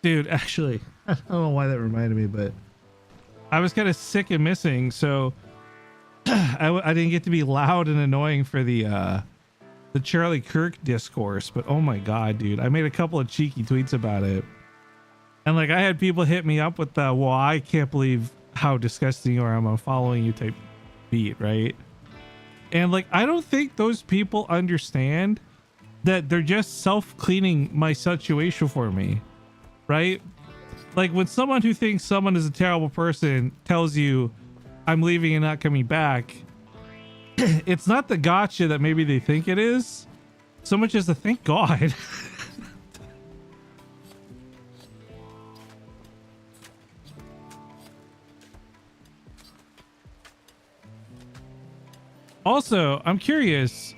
Dude, actually, I don't know why that reminded me, but I was kind of sick and missing, so I didn't get to be loud and annoying for the Charlie Kirk discourse. But oh my god, dude, I made a couple of cheeky tweets about it, and like I had people hit me up with the "well, I can't believe how disgusting you are, I'm unfollowing you" type beat, right? And like I don't think those people understand that they're just self-cleaning my situation for me, right? Like when someone who thinks someone is a terrible person tells you I'm leaving and not coming back, it's not the gotcha that maybe they think it is so much as the thank god. Also, I'm curious,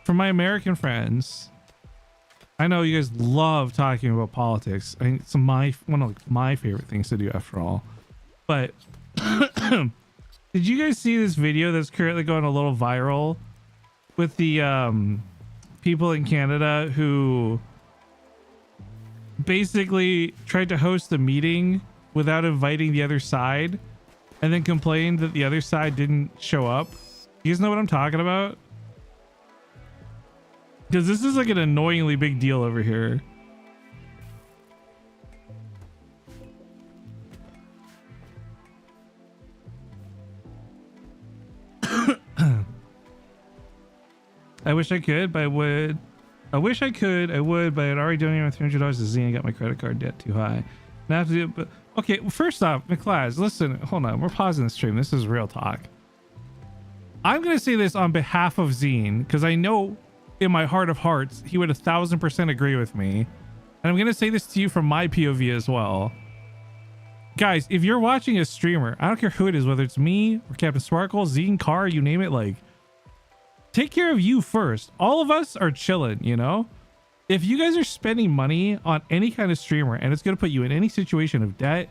for my American friends, I know you guys love talking about politics. I mean, it's one of my favorite things to do after all. But did you guys see this video that's currently going a little viral with the people in Canada who basically tried to host a meeting without inviting the other side and then complained that the other side didn't show up? You guys know what I'm talking about? Because this is like an annoyingly big deal over here. I wish I could, but I would. I wish I could, I would, but I'd already donated $300 to Z and got my credit card debt too high. Now I have to do it, but okay, well, first off, McClaz, listen, hold on, we're pausing the stream. This is real talk. I'm going to say this on behalf of Zine, because I know in my heart of hearts, he would 1000% agree with me. And I'm going to say this to you from my POV as well. Guys, if you're watching a streamer, I don't care who it is, whether it's me or Captain Sparkle, Zine, Car, you name it, like, take care of you first. All of us are chilling, you know? If you guys are spending money on any kind of streamer and it's going to put you in any situation of debt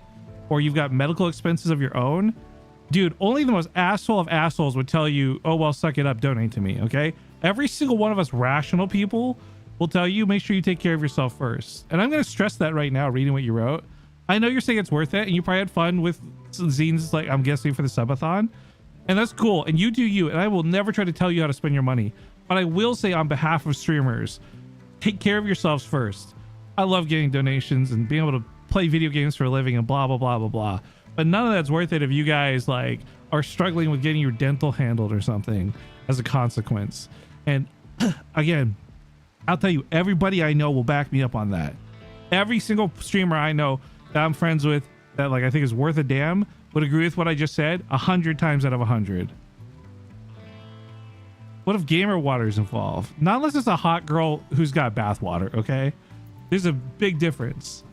or you've got medical expenses of your own, dude, only the most asshole of assholes would tell you, oh, well, suck it up, donate to me, okay? Every single one of us rational people will tell you, make sure you take care of yourself first. And I'm going to stress that right now, reading what you wrote. I know you're saying it's worth it, and you probably had fun with zines, like, I'm guessing, for the subathon. And that's cool, and you do you, and I will never try to tell you how to spend your money. But I will say on behalf of streamers, take care of yourselves first. I love getting donations and being able to play video games for a living and blah, blah, blah, blah, blah. But none of that's worth it if you guys like are struggling with getting your dental handled or something as a consequence. And again, I'll tell you, everybody I know will back me up on that. Every single streamer I know that I'm friends with that like I think is worth a damn would agree with what I just said 100 times out of 100. What if gamer water is involved? Not unless it's a hot girl who's got bath water, okay? There's a big difference.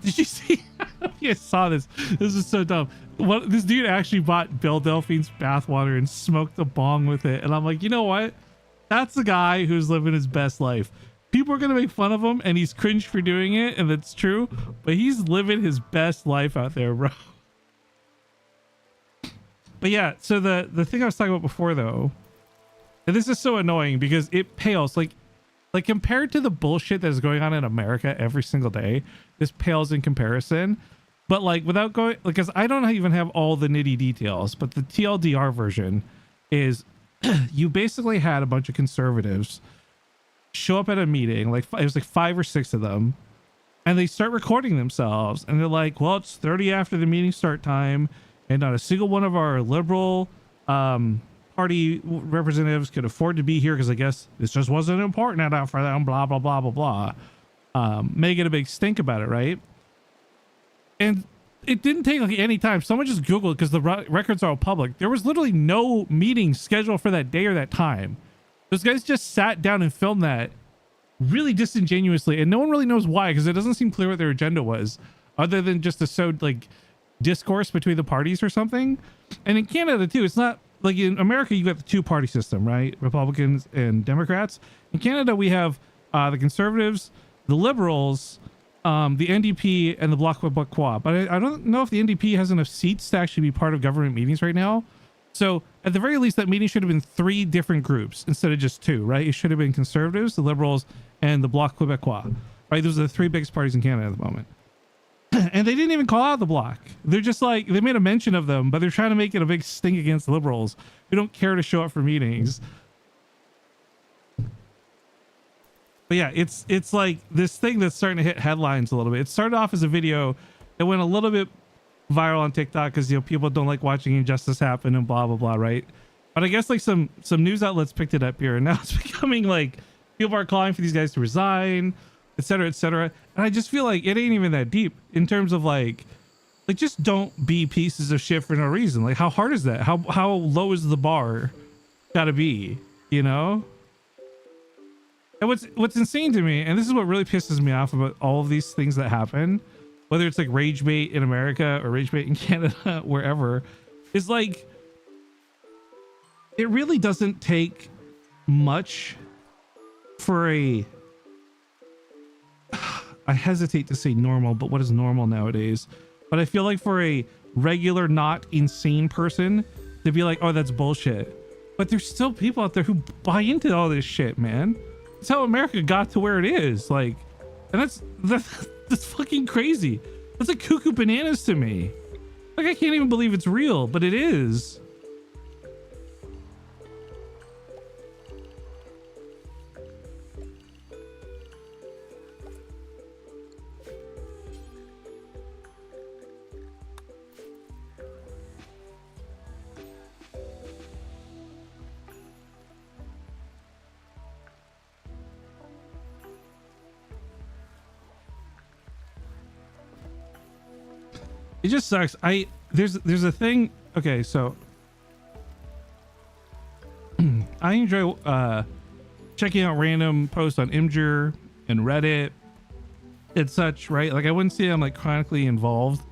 Did you see? You guys saw this. This is so dumb. What, this dude actually bought Belle Delphine's bathwater and smoked a bong with it. And I'm like, you know what? That's the guy who's living his best life. People are going to make fun of him and he's cringed for doing it. And that's true. But he's living his best life out there, bro. But yeah, so the thing I was talking about before, though, and this is so annoying because it pales. Like compared to the bullshit that is going on in America every single day, this pales in comparison. But like without going, because I don't even have all the nitty details, but the TLDR version is you basically had a bunch of conservatives show up at a meeting, like it was like 5 or 6 of them, and they start recording themselves and they're like, well, it's 30 after the meeting start time and not a single one of our liberal party representatives could afford to be here because I guess this just wasn't important enough for them, blah blah blah blah blah. Making a big stink about it, right? And it didn't take like any time. Someone just Googled, because the records are all public. There was literally no meeting scheduled for that day or that time. Those guys just sat down and filmed that really disingenuously, and no one really knows why, because it doesn't seem clear what their agenda was, other than just to sow like discourse between the parties or something. And in Canada too, it's not like in America you got the two-party system, right? Republicans and Democrats. In Canada we have the Conservatives, the Liberals, the NDP, and the Bloc Québécois. But I don't know if the NDP has enough seats to actually be part of government meetings right now. So at the very least, that meeting should have been 3 different groups instead of just 2, right? It should have been Conservatives, the Liberals, and the Bloc Québécois, right? Those are the 3 biggest parties in Canada at the moment. And they didn't even call out the Bloc. They're just like, they made a mention of them, but they're trying to make it a big sting against the Liberals who don't care to show up for meetings. But yeah, it's like this thing that's starting to hit headlines a little bit. It started off as a video that went a little bit viral on TikTok because, you know, people don't like watching injustice happen and blah blah blah, right? But I guess like some news outlets picked it up here, and now it's becoming like people are calling for these guys to resign, etc., etc. And I just feel like it ain't even that deep in terms of like just don't be pieces of shit for no reason. Like, how hard is that? How low is the bar gotta be, you know? And what's insane to me, and this is what really pisses me off about all of these things that happen, whether it's like rage bait in America or rage bait in Canada, wherever, is like, it really doesn't take much for I hesitate to say normal, but what is normal nowadays? But I feel like for a regular, not insane person to be like, oh, that's bullshit. But there's still people out there who buy into all this shit, man. That's how America got to where it is. Like, and that's fucking crazy. That's like cuckoo bananas to me. Like, I can't even believe it's real, but it is. It just sucks. There's a thing. Okay, so I enjoy checking out random posts on Imgur and Reddit and such, right? Like, I wouldn't say I'm like chronically involved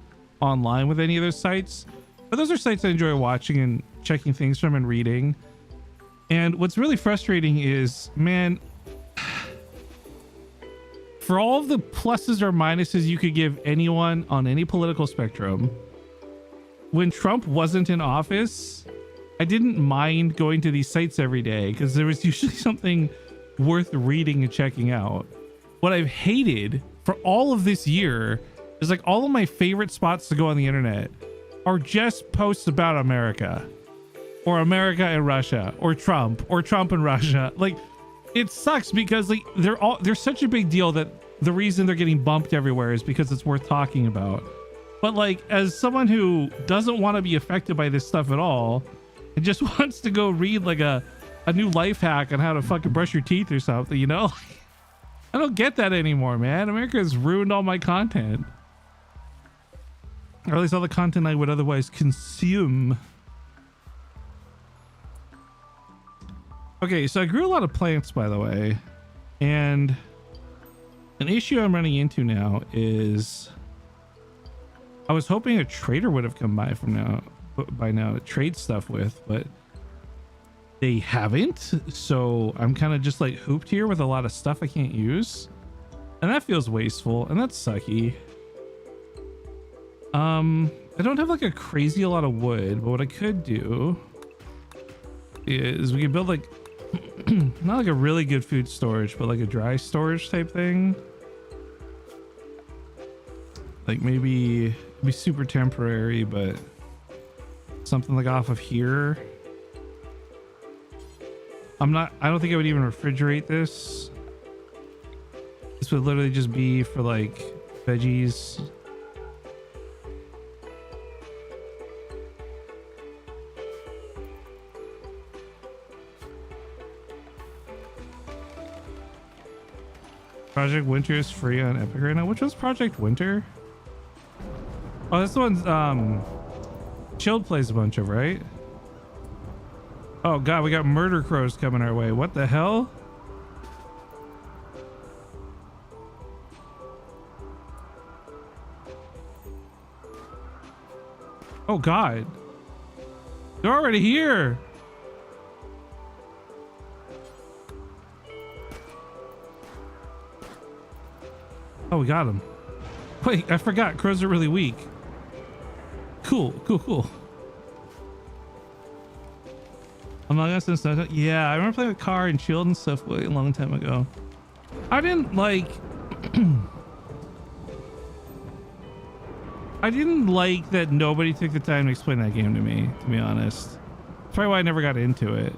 online with any of those sites, but those are sites I enjoy watching and checking things from and reading. And what's really frustrating is, man, for all of the pluses or minuses you could give anyone on any political spectrum, when Trump wasn't in office, I didn't mind going to these sites every day because there was usually something worth reading and checking out. What I've hated for all of this year is like all of my favorite spots to go on the internet are just posts about America or America and Russia or Trump and Russia. Like, it sucks because like they're such a big deal that the reason they're getting bumped everywhere is because it's worth talking about. But like, as someone who doesn't want to be affected by this stuff at all and just wants to go read like a new life hack on how to fucking brush your teeth or something, you know, I don't get that anymore, man. America has ruined all my content, or at least all the content I would otherwise consume. Okay, so I grew a lot of plants, by the way, and an issue I'm running into now is I was hoping a trader would have come by by now to trade stuff with, but they haven't. So I'm kind of just like hooped here with a lot of stuff I can't use, and that feels wasteful, and that's sucky. I don't have like a crazy a lot of wood, but what I could do is we could build like not like a really good food storage, but like a dry storage type thing. Like maybe be super temporary, but something like off of here. I don't think I would even refrigerate this. This would literally just be for like veggies. Project Winter is free on Epic right now. Which was Project Winter? Oh, this one's Chilled plays a bunch of, right? Oh god, we got murder crows coming our way. What the hell? Oh God. They're already here. Oh, we got him. Wait, I forgot. Crows are really weak. Cool, cool, cool. Among Us and stuff. Yeah, I remember playing with Car and Shield and stuff way a long time ago. I didn't like... I didn't like that nobody took the time to explain that game to me, to be honest. That's probably why I never got into it.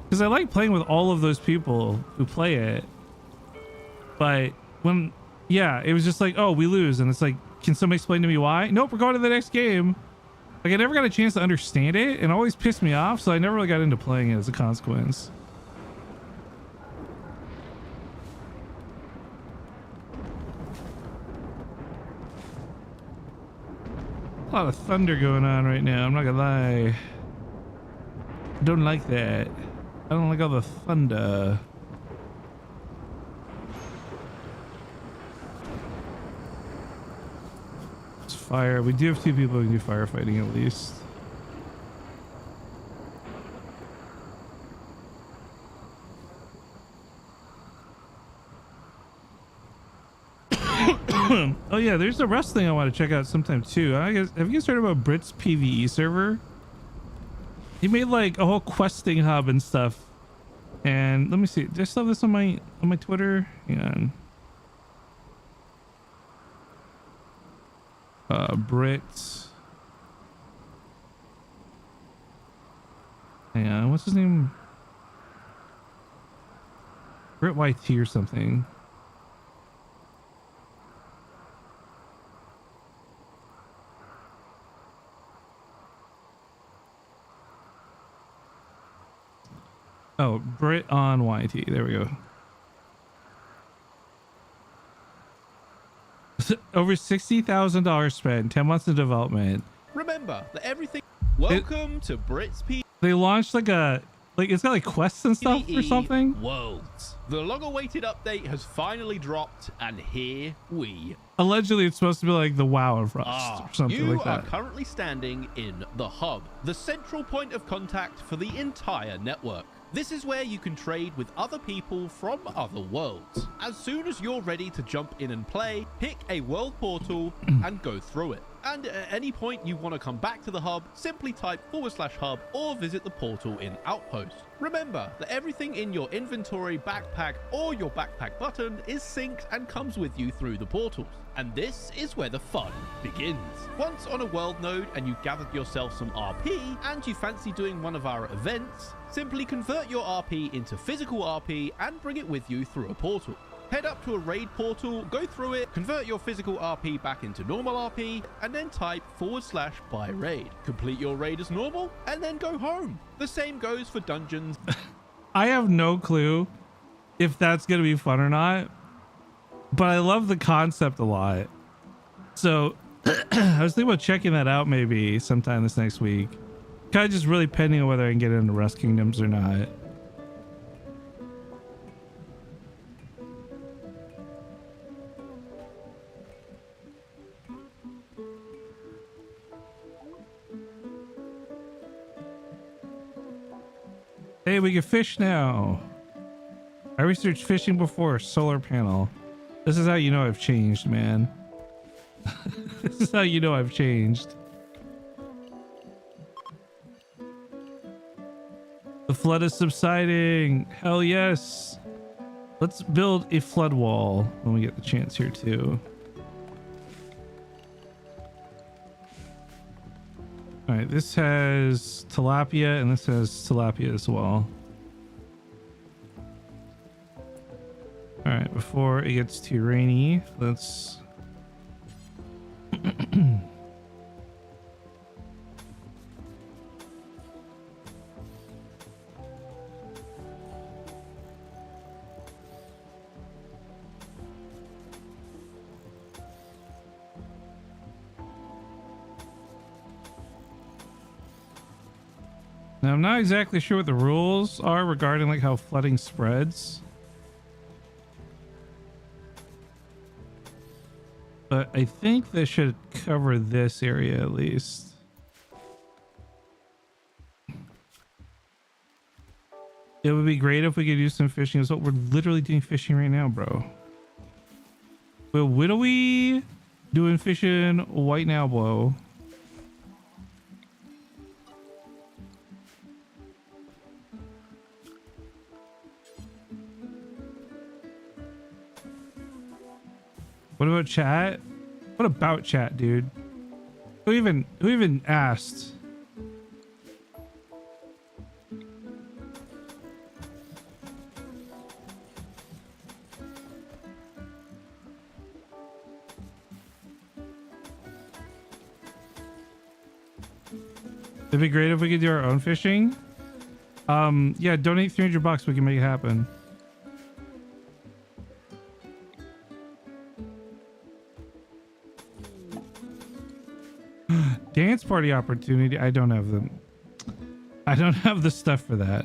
Because I like playing with all of those people who play it. But when... Yeah, it was just like, oh, we lose. And it's like, can somebody explain to me why? Nope, we're going to the next game. Like, I never got a chance to understand it, and it always pissed me off, so I never really got into playing it as a consequence. A lot of thunder going on right now, I'm not gonna lie. Don't like that. I don't like all the thunder. It's fire. We do have 2 people who can do firefighting at least. Oh yeah, there's a wrestling I want to check out sometime too. I guess, have you guys heard about Brit's PvE server? He made like a whole questing hub and stuff. And let me see, did I still have this on my Twitter? Hang on. Brit. Hang on, what's his name? Brit YT or something. Oh, Brit on YT. There we go. Over $60,000 spent, 10 months of development. Remember that everything. Welcome to Brit's They launched like a, like it's got like quests and stuff or something. Worlds. The long-awaited update has finally dropped, and here we. Allegedly, it's supposed to be like the WoW of Rust or something like that. You are currently standing in the hub, the central point of contact for the entire network. This is where you can trade with other people from other worlds. As soon as you're ready to jump in and play, pick a world portal and go through it. And at any point you want to come back to the hub, simply type /hub or visit the portal in Outpost. Remember that everything in your inventory, backpack, or your backpack button is synced and comes with you through the portals. And this is where the fun begins. Once on a world node and you've gathered yourself some RP and you fancy doing one of our events, simply convert your RP into physical RP and bring it with you through a portal. Head up to a raid portal, go through it, convert your physical RP back into normal RP, and then type /buy raid. Complete your raid as normal, and then go home. The same goes for dungeons. I have no clue if that's going to be fun or not, but I love the concept a lot. So I was thinking about checking that out maybe sometime this next week. Kind of just really pending on whether I can get into Rust Kingdoms or not. Hey, we can fish now. I researched fishing before. Solar panel. This is how you know I've changed, man. This is how you know I've changed. The flood is subsiding. Hell yes. Let's build a flood wall when we get the chance here too. All right, this has tilapia and this has tilapia as well. All right, before it gets too rainy, let's Now, I'm not exactly sure what the rules are regarding like how flooding spreads. But I think this should cover this area at least. It would be great if we could do some fishing. That's what we're literally doing fishing right now, bro. Well, what are we doing fishing right now, bro? What about chat? What about chat, dude? Who even asked? It'd be great if we could do our own fishing. Yeah, donate 300 bucks. We can make it happen. Dance party opportunity. I don't have them. I don't have the stuff for that.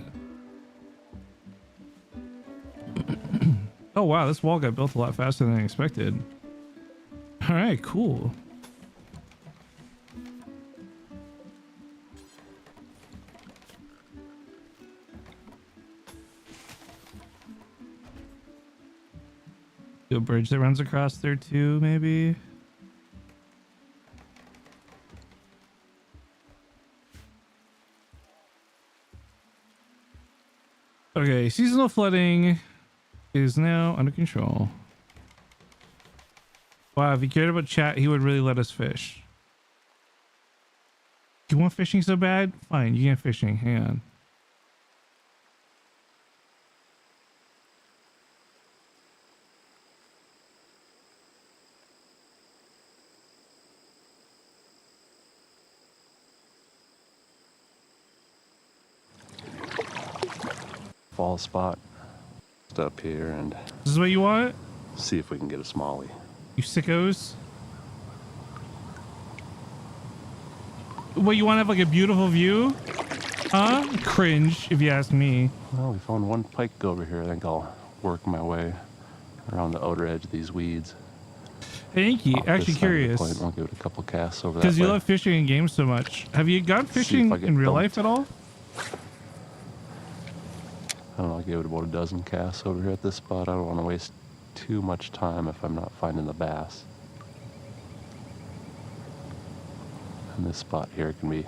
Oh wow, this wall got built a lot faster than I expected. All right, cool. A bridge that runs across there too, maybe. Okay, seasonal flooding is now under control. Wow, if he cared about chat, he would really let us fish. You want fishing so bad? Fine, you get fishing. Hang on. Fall spot up here and This is what you want? see if we can get a smallie. You sickos. What, you want to have like a beautiful view? Huh? Cringe, if you ask me. Well, we found one pike over here. I think I'll work my way around the outer edge of these weeds. Thank you. Off this Actually side of the curious. point. I'll give it a couple casts over that Because you way. love fishing in games so much. Have you gone See fishing if I get in real dumped. life at all? I don't know, I gave it about a dozen casts over here at this spot. I don't want to waste too much time if I'm not finding the bass. And this spot here can be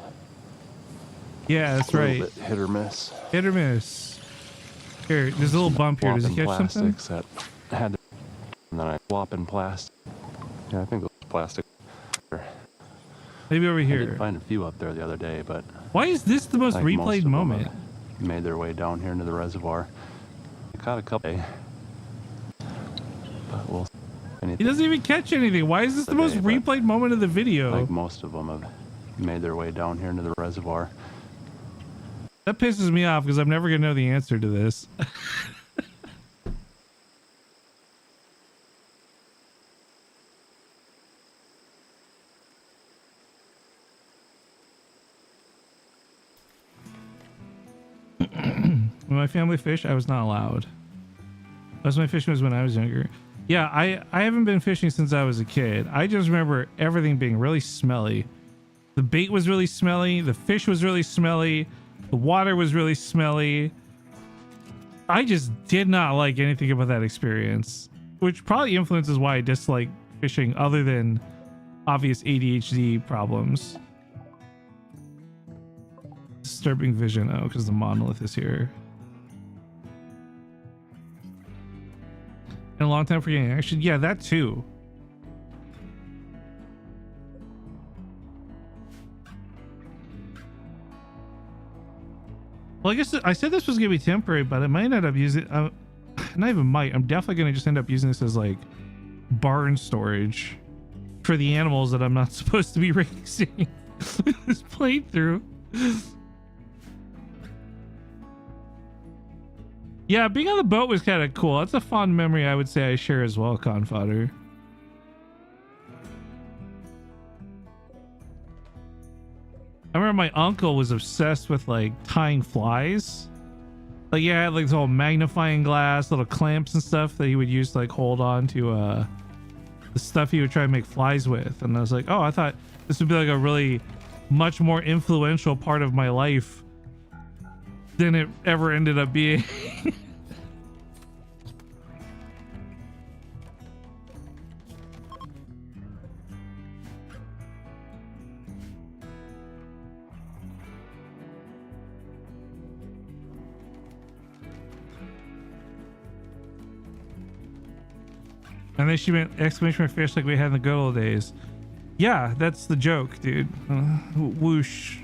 Yeah, that's a little right. bit hit or miss. Hit or miss. Here, there's a little bump here. Does he Swapping catch something? plastics that had to, and then I swap in plastic. Yeah, I think those plastic. Maybe over I here. did find a few up there the other day, but Why is this the most I think most replayed of them moment? have made their way down here into the reservoir. I caught a couple, but we'll. He doesn't even catch anything. Why is this the most Today, but replayed moment of the I video? think most of them have made their way down here into the reservoir. That pisses me off because I'm never going to know the answer to this. When my family fished, I was not allowed. Most of my fishing was when I was younger. Yeah, I haven't been fishing since I was a kid. I just remember everything being really smelly. The bait was really smelly. The fish was really smelly. The water was really smelly. I just did not like anything about that experience, which probably influences why I dislike fishing other than obvious ADHD problems. Disturbing vision. Oh, because the monolith is here. And a long time for getting action. Yeah, that too. Well, I guess I said this was gonna be temporary, but I might end up using. Not even might. I'm definitely gonna just end up using this as like barn storage for the animals that I'm not supposed to be raising. This playthrough. Yeah, being on the boat was kind of cool. That's a fond memory I would say I share as well, Confodder. I remember my uncle was obsessed with like tying flies. Like, yeah, I had like this whole magnifying glass, little clamps and stuff that he would use to like hold on to the stuff he would try to make flies with. And I was like, oh, I thought this would be like a really much more influential part of my life than it ever ended up being. And then she went exclamation mark fish like we had in the good old days. Yeah, that's the joke, dude. Whoosh.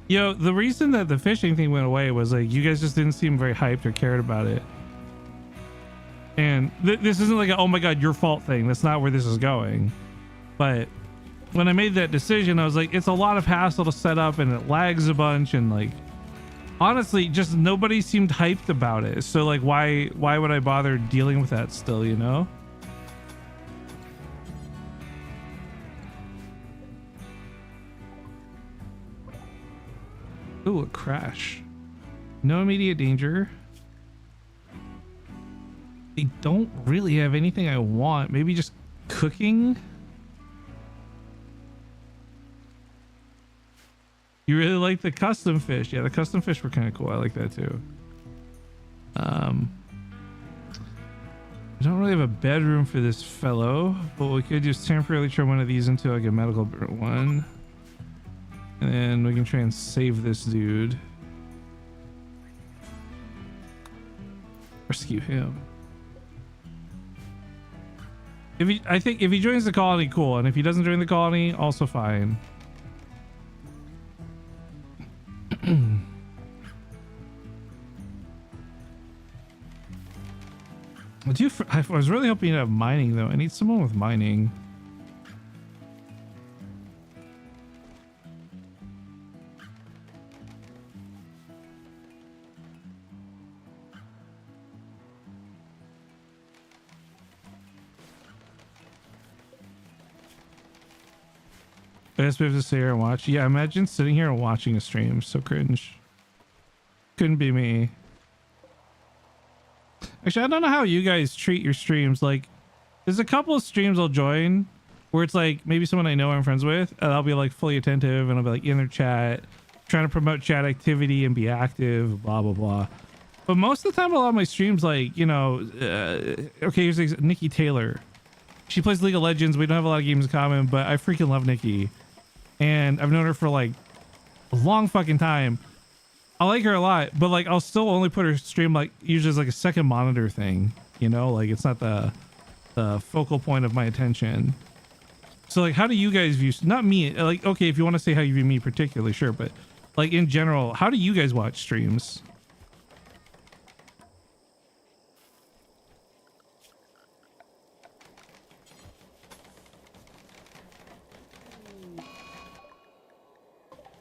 Yo, the reason that the fishing thing went away was like you guys just didn't seem very hyped or cared about it. And this isn't like a, oh my god, your fault thing. That's not where this is going. But when I made that decision, I was like, it's a lot of hassle to set up and it lags a bunch, and like honestly, just nobody seemed hyped about it. So like why would I bother dealing with that still, you know? Ooh, a crash. No immediate danger. I don't really have anything I want. Maybe just cooking. You really like the custom fish? Yeah, the custom fish were kind of cool. I like that too. I don't really have a bedroom for this fellow, but what we could do is temporarily turn one of these into like a medical one. And then we can try and save this dude. Rescue him. I think if he joins the colony, cool. And if he doesn't join the colony, also fine. I was really hoping to have mining though. I need someone with mining. I guess we have to sit here and watch. Yeah, imagine sitting here and watching a stream. So cringe. Couldn't be me. Actually, I don't know how you guys treat your streams. Like, there's a couple of streams I'll join where it's like maybe someone I know I'm friends with, and I'll be like fully attentive and I'll be like in their chat, trying to promote chat activity and be active, blah, blah, blah. But most of the time, a lot of my streams, like, you know, okay, here's Nikki Taylor. She plays League of Legends. We don't have a lot of games in common, but I freaking love Nikki. And I've known her for like a long fucking time. I like her a lot, but like I'll still only put her stream like usually as like a second monitor thing, you know, like it's not the focal point of my attention. So like, how do you guys view, not me, like, okay, if you want to say how you view me particularly, sure, but like in general, how do you guys watch streams?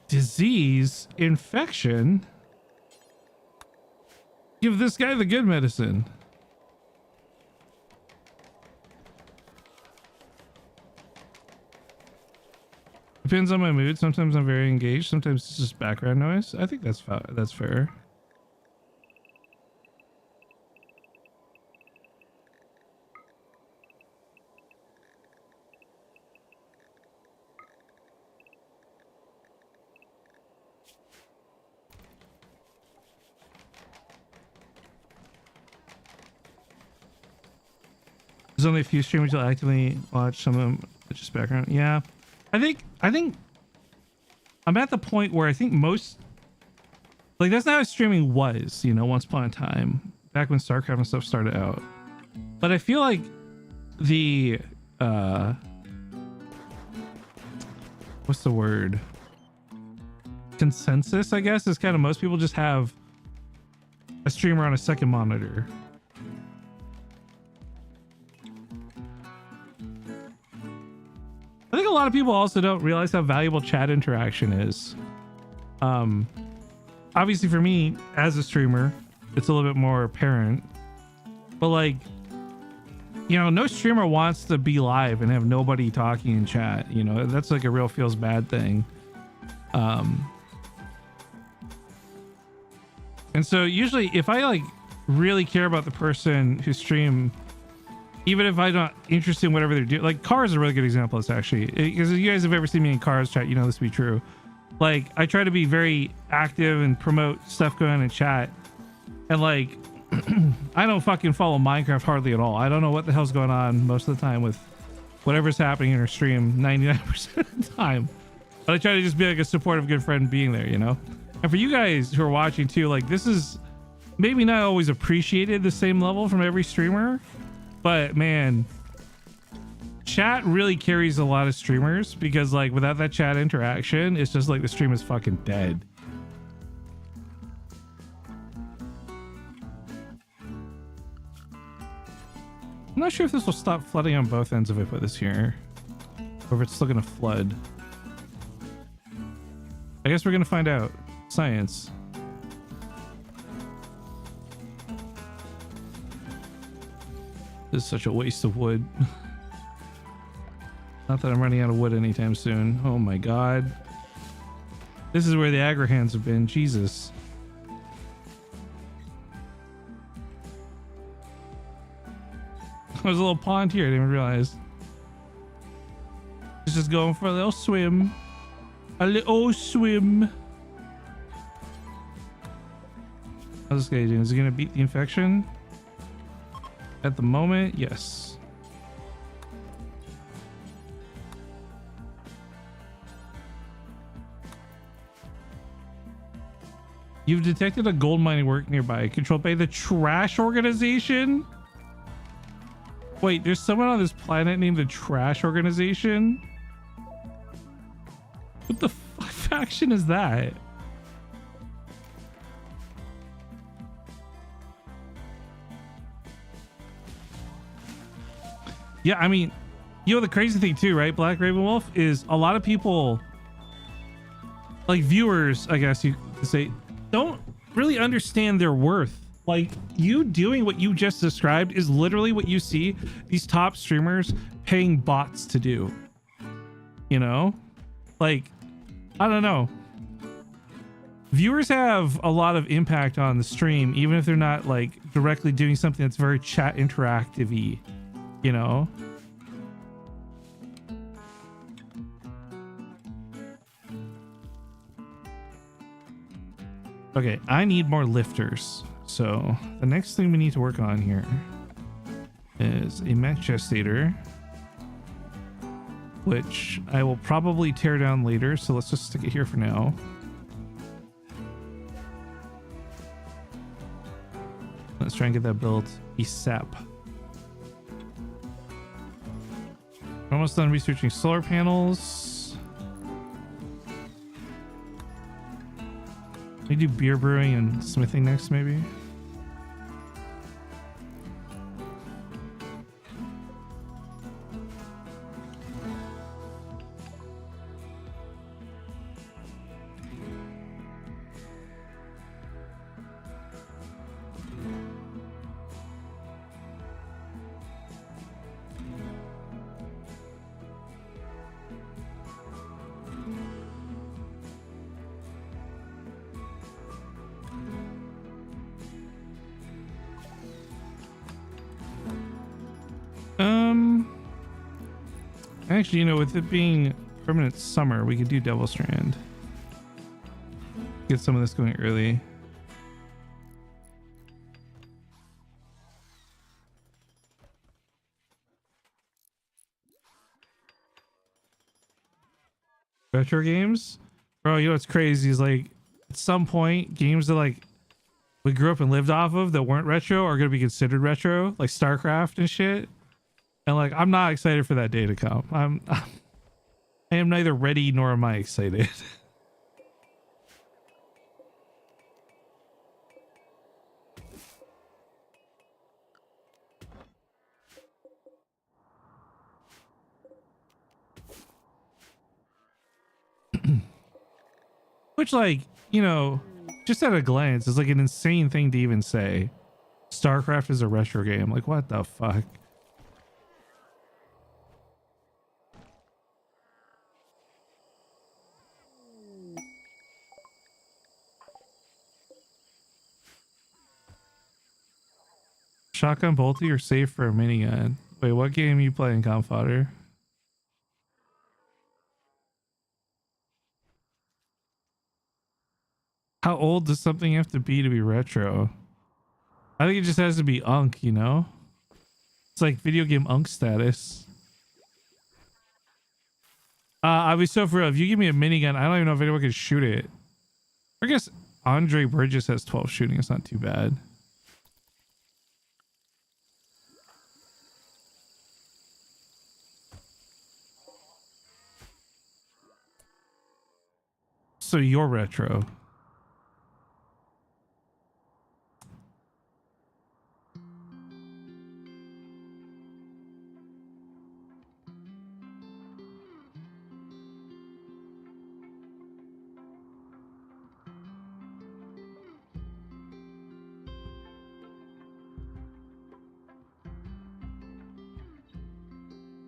Disease, infection. Give this guy the good medicine. Depends on my mood. Sometimes I'm very engaged. Sometimes it's just background noise. I think that's fair. There's only a few streamers you'll actively watch. Some of them just background. Yeah, I think I'm at the point where I think most, like, that's not how streaming was, you know, once upon a time, back when StarCraft and stuff started out. But I feel like the what's the word? Consensus, I guess, is kind of most people just have a streamer on a second monitor. I think a lot of people also don't realize how valuable chat interaction is. Obviously for me as a streamer, it's a little bit more apparent, but like, you know, no streamer wants to be live and have nobody talking in chat. You know, that's like a real feels bad thing. And so usually if I like really care about the person who stream, even if I'm not interested in whatever they're doing, like Cars is a really good example of this actually, because if you guys have ever seen me in Cars chat, you know this to be true. Like I try to be very active and promote stuff going on in chat, and like I don't fucking follow Minecraft hardly at all. I don't know what the hell's going on most of the time with whatever's happening in her stream 99% of the time, but I try to just be like a supportive good friend being there, you know. And for you guys who are watching too, like this is maybe not always appreciated the same level from every streamer, but man, chat really carries a lot of streamers, because like without that chat interaction, it's just like the stream is fucking dead. I'm not sure if this will stop flooding on both ends if I put this here, or if it's still gonna flood. I guess we're gonna find out. Science. This is such a waste of wood. Not that I'm running out of wood anytime soon. Oh my god. This is where the aggro hands have been. Jesus. There's a little pond here. I didn't even realize. It's just going for a little swim. A little swim. How's this guy doing? Is he gonna beat the infection? At the moment, yes. You've detected a gold mining work nearby, controlled by the Trash Organization? Wait, there's someone on this planet named the Trash Organization? What the faction is that? Yeah, I mean, you know, the crazy thing too, right? Black Raven Wolf is a lot of people, like viewers, I guess you could say, don't really understand their worth. Like, you doing what you just described is literally what you see these top streamers paying bots to do. You know? Like, I don't know. Viewers have a lot of impact on the stream, even if they're not like directly doing something that's very chat interactive-y, you know? Okay, I need more lifters. So the next thing we need to work on here is a mech gestator, which I will probably tear down later. So let's just stick it here for now. Let's try and get that built ASAP. Almost done researching solar panels. We do beer brewing and smithing next, maybe. Actually, you know, with it being permanent summer, we could do Devil Strand. Get some of this going early. Retro games? Bro, you know what's crazy is like at some point games that like we grew up and lived off of that weren't retro are gonna be considered retro, like StarCraft and shit. And like I'm not excited for that day to come. I am neither ready nor am I excited. Which, like, you know, just at a glance is like an insane thing to even say. StarCraft is a retro game. Like, what the fuck? Shotgun bolty or safe for a minigun? Wait, what game you playing, Comp Fodder? How old does something have to be retro? I think it just has to be unk, you know? It's like video game unk status. I was so for real. If you give me a minigun, I don't even know if anyone can shoot it. I guess Andre Burgess has 12 shooting. It's not too bad. So you're retro.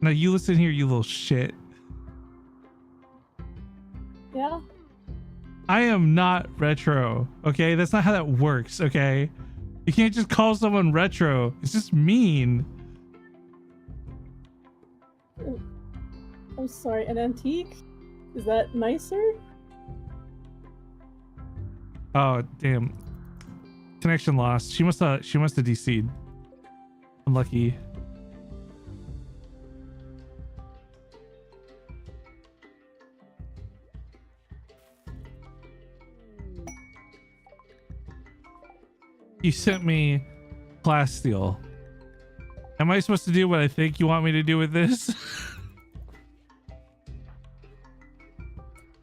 Now you listen here, you little shit. Yeah. I am not retro. Okay, that's not how that works. Okay, you can't just call someone retro. It's just mean. I'm sorry, an antique? Is that nicer? Oh damn! Connection lost. She must have DC'd. Unlucky. You sent me class steal. Am I supposed to do what I think you want me to do with this?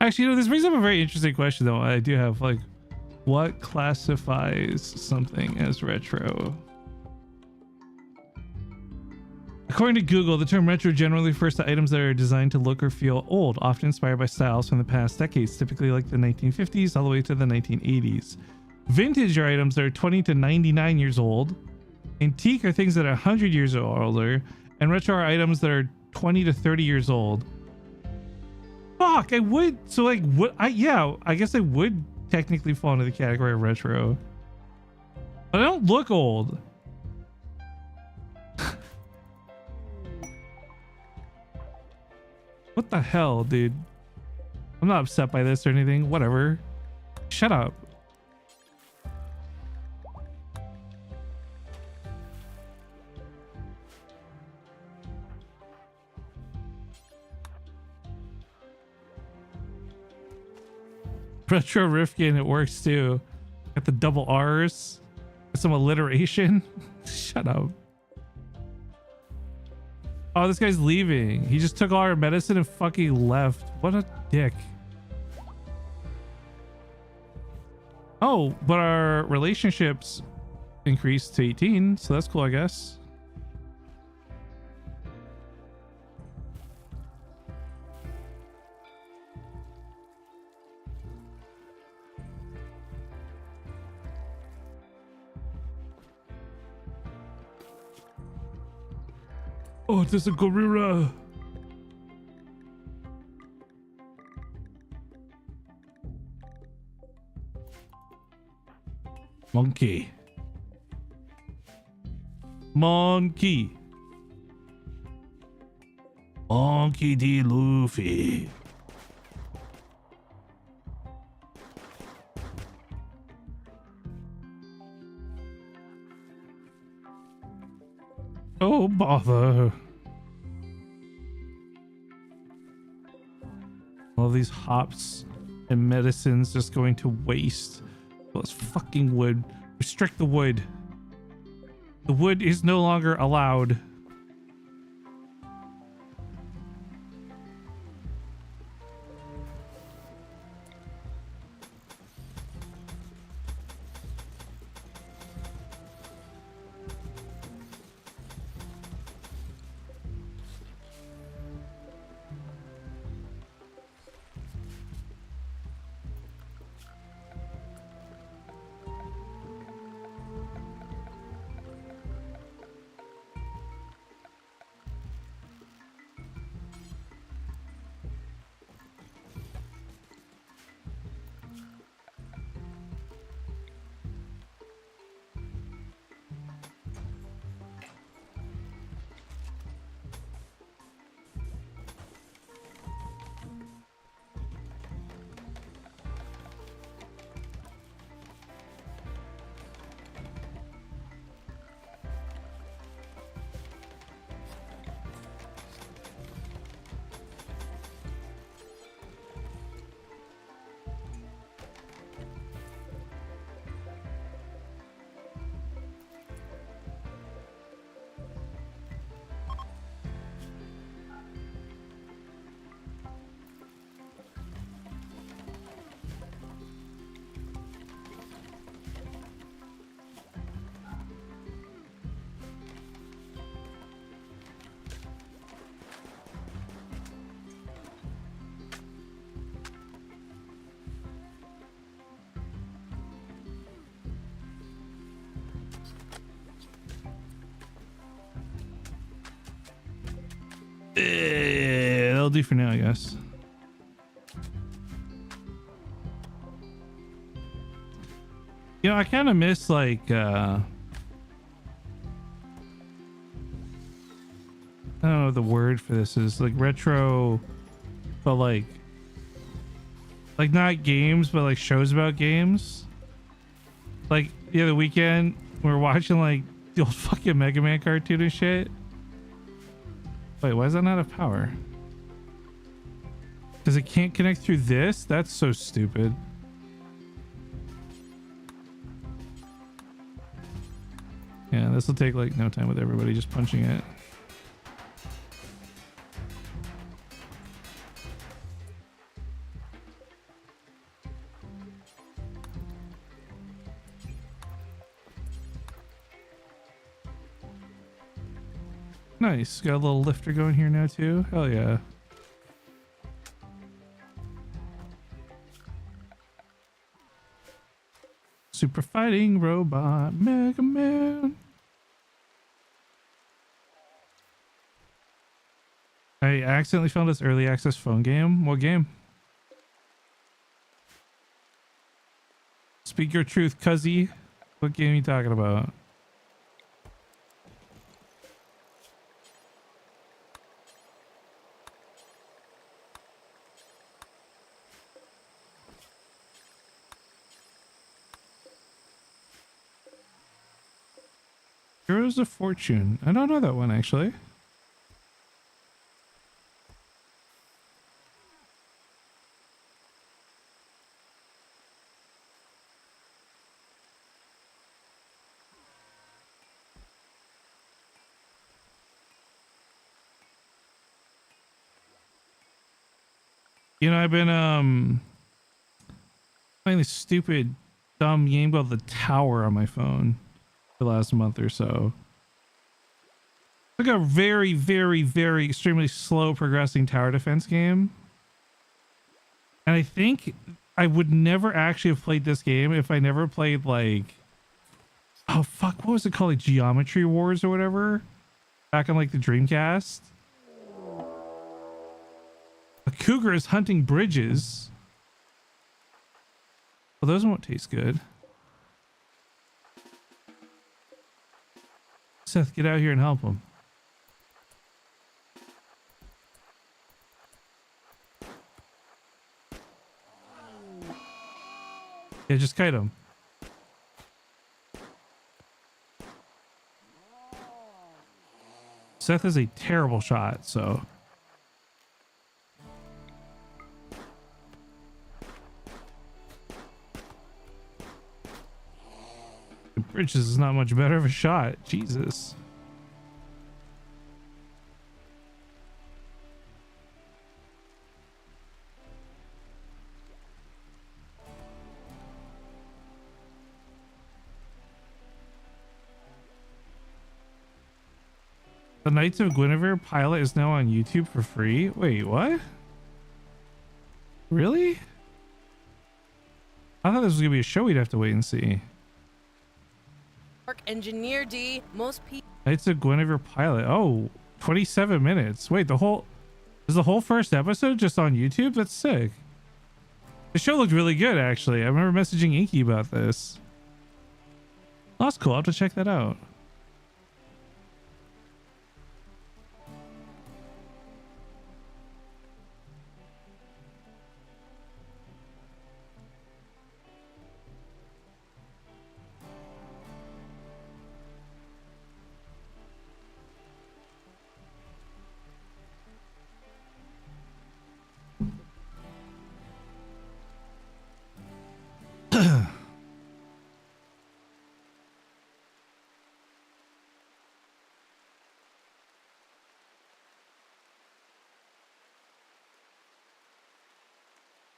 Actually, you know, this brings up a very interesting question though. I do have, like, what classifies something as retro? According to Google, the term retro generally refers to items that are designed to look or feel old, often inspired by styles from the past decades, typically like the 1950s all the way to the 1980s. Vintage are items that are 20 to 99 years old. Antique are things that are 100 years or older. And retro are items that are 20 to 30 years old. Fuck, I would. So, like, what? I guess I would technically fall into the category of retro. But I don't look old. What the hell, dude? I'm not upset by this or anything. Whatever. Shut up. Retro Rifkin, it works too. Got the double R's. Some alliteration. Shut up. Oh, this guy's leaving. He just took all our medicine and fucking left. What a dick. Oh, but our relationships increased to 18, so that's cool, I guess. Oh, there's a gorilla. Monkey. Monkey. Monkey D. Luffy. Oh, bother. All these hops and medicines just going to waste. Well, it's fucking wood. Restrict the wood. The wood is no longer allowed. that'll do for now, I guess. You know, I kind of miss like I don't know what the word for this is, like retro, but like not games, but like shows about games. Like the other weekend, we were watching like the old fucking Mega Man cartoon and shit. Wait, why is that not a power? Because it can't connect through this? That's so stupid. Yeah, this will take like no time with everybody just punching it. Nice. Got a little lifter going here now too. Hell yeah. Super fighting robot Mega Man. I accidentally found this early access phone game. What game? Speak your truth, cuzzy. What game are you talking about? Heroes of Fortune. I don't know that one actually. You know, I've been playing this stupid dumb game called The Tower on my phone the last month or so. It's like a very, very, very extremely slow progressing tower defense game. And I think I would never actually have played this game if I never played like, oh fuck, what was it called? Like Geometry Wars or whatever? Back on like the Dreamcast. A cougar is hunting bridges. Well, those won't taste good. Seth, get out here and help him. Yeah, just kite him. Seth is a terrible shot, so. Bridges is not much better of a shot. Jesus. The Knights of Guinevere pilot is now on YouTube for free. Wait, what? Really? I thought this was gonna be a show we'd have to wait and see. Engineer D, most people. Knights of Guinevere pilot. Oh, 27 minutes. Wait, is the whole first episode just on YouTube? That's sick. The show looked really good, actually. I remember messaging Inky about this. Oh, that's cool. I'll have to check that out.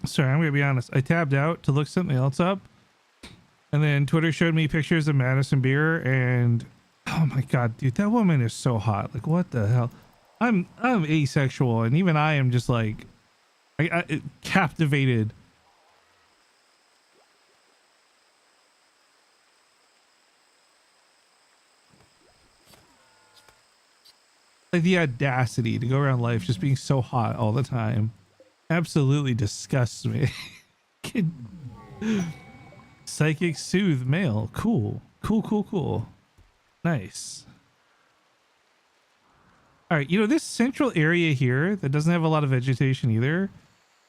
Sorry, I'm gonna be honest. I tabbed out to look something else up, and then Twitter showed me pictures of Madison Beer, and oh my god, dude, that woman is so hot. Like, what the hell? I'm asexual, and even I am just like, I captivated. Like the audacity to go around life just being so hot all the time absolutely disgusts me. Psychic soothe male. Cool. Cool. Nice. All right, you know, this central area here that doesn't have a lot of vegetation either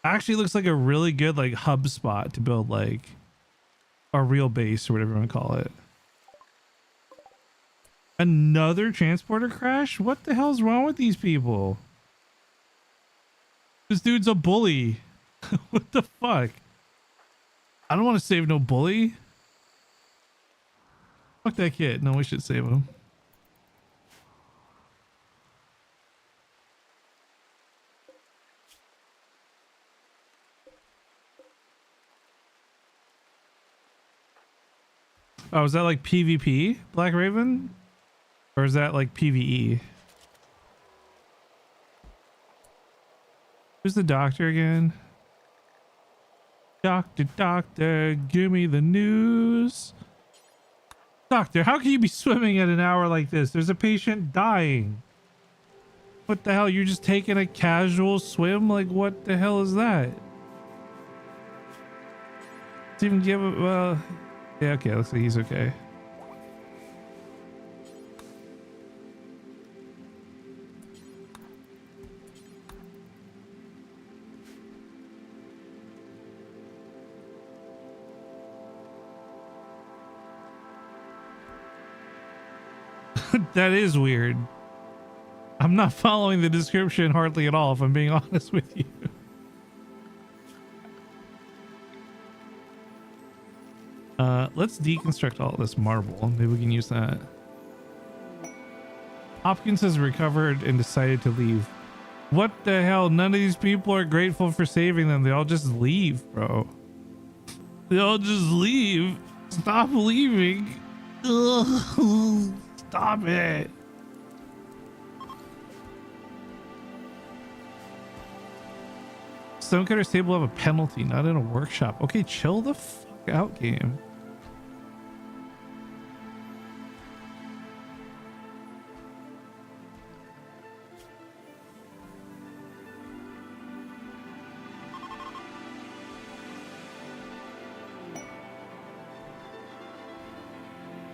actually looks like a really good like hub spot to build like a real base or whatever you want to call it. Another transporter crash? What the hell's wrong with these people? This dude's a bully. What the fuck? I don't want to save no bully. Fuck that kid. No, we should save him. Oh, is that like PvP, Black Raven? Or is that like PvE? Who's the doctor again? Doctor, give me the news. Doctor, how can you be swimming at an hour like this? There's a patient dying. What the hell? You're just taking a casual swim? Like, what the hell is that? Let's even give it, well, yeah, okay, looks like he's okay. That is weird. I'm not following the description hardly at all, if I'm being honest with you. Let's deconstruct all this marble. Maybe we can use that. Hopkins has recovered and decided to leave. What the hell? None of these people are grateful for saving them. They all just leave, bro. They all just leave. Stop leaving. Ugh. Stop it. Stonecutters table have a penalty, not in a workshop. Okay, chill the fuck out, game.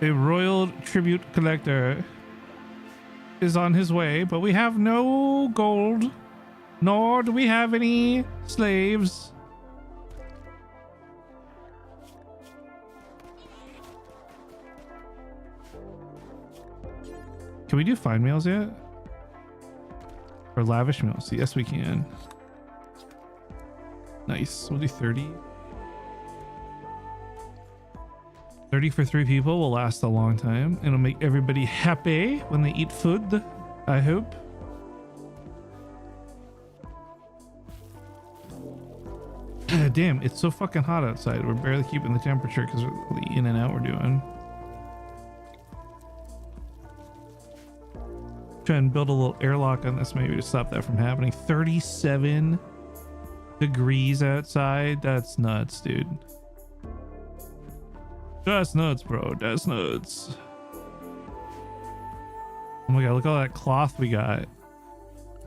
A royal tribute collector is on his way, but we have no gold, nor do we have any slaves. Can we do fine meals yet? Or lavish meals? Yes, we can. Nice. We'll do 30. 30 for 3 people will last a long time. It'll make everybody happy when they eat food, I hope. Damn, it's so fucking hot outside. We're barely keeping the temperature because of the in and out we're doing. Try and build a little airlock on this maybe to stop that from happening. 37 degrees outside. That's nuts, dude. That's nuts, bro. That's nuts. Oh my god, look at all that cloth we got.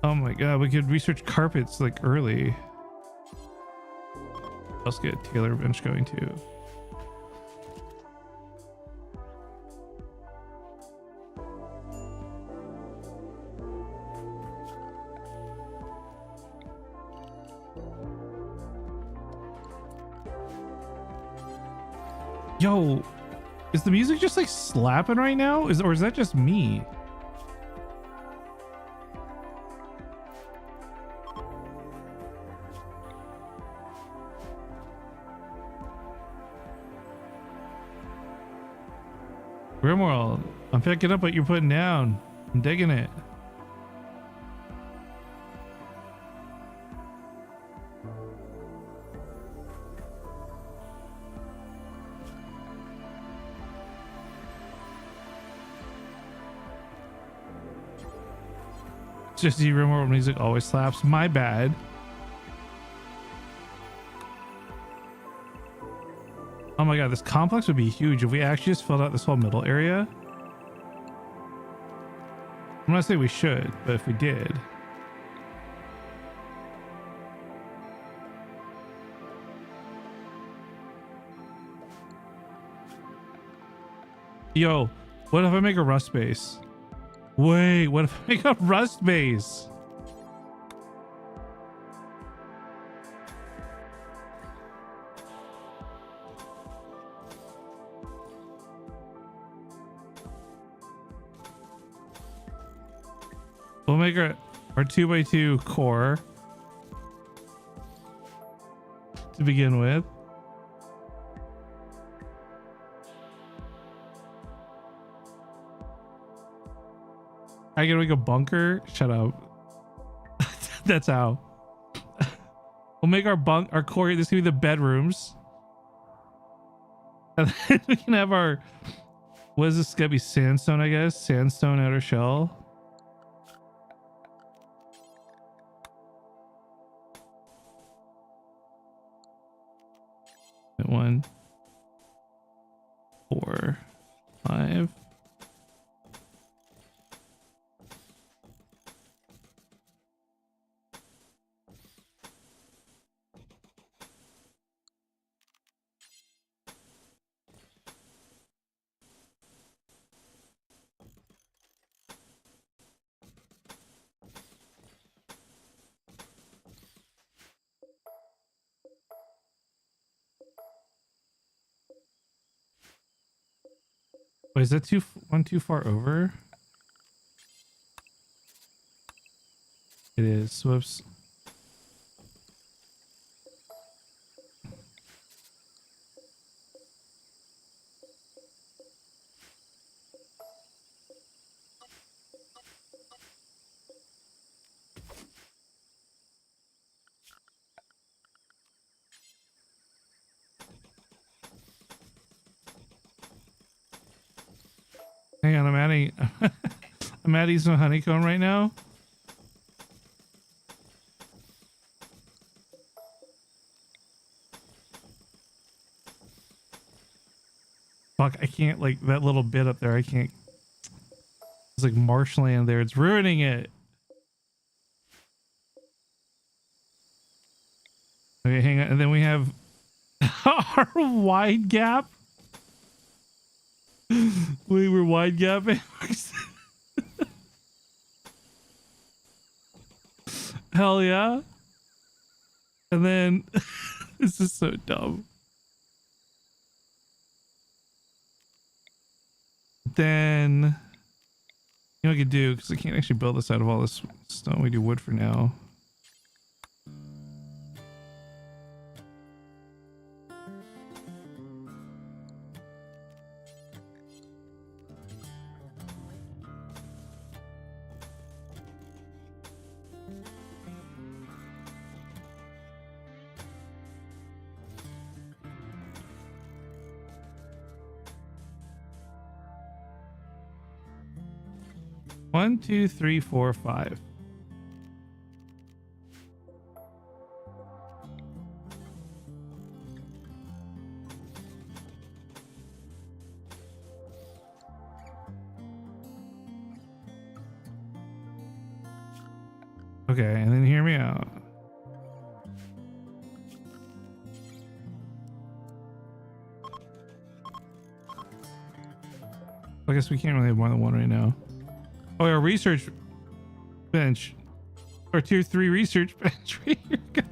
Oh my god, we could research carpets like early. Let's get a tailor bench going too. Yo, is the music just like slapping right now? Or is that just me? RimWorld, I'm picking up what you're putting down. I'm digging it. Just the RimWorld music always slaps. My bad. Oh my god, this complex would be huge if we actually just filled out this whole middle area. I'm not saying we should, but if we did. Yo, what if I make a rust base? Wait, what if I make a rust base? We'll make our 2x2 core to begin with. I can make a bunker. Shut up. That's how. We'll make our core. This can be the bedrooms. And then we can have our, what is this gonna be? Sandstone, I guess. Sandstone outer shell. One, 4, 5. Wait, is that too far over? It is. Whoops. Hang on, I'm adding I'm adding some honeycomb right now. Fuck, I can't, like, that little bit up there, I can't. It's like marshland there, it's ruining it. Okay, hang on, and then we have our wide gap. We were wide gapping. Hell yeah. And then this is so dumb. Then you know what I could do, because I can't actually build this out of all this stone. We do wood for now. One, two, three, four, 5. Okay, and then hear me out. I guess we can't really have more than one right now. Oh, our research bench, or tier 3 research bench right here, guys.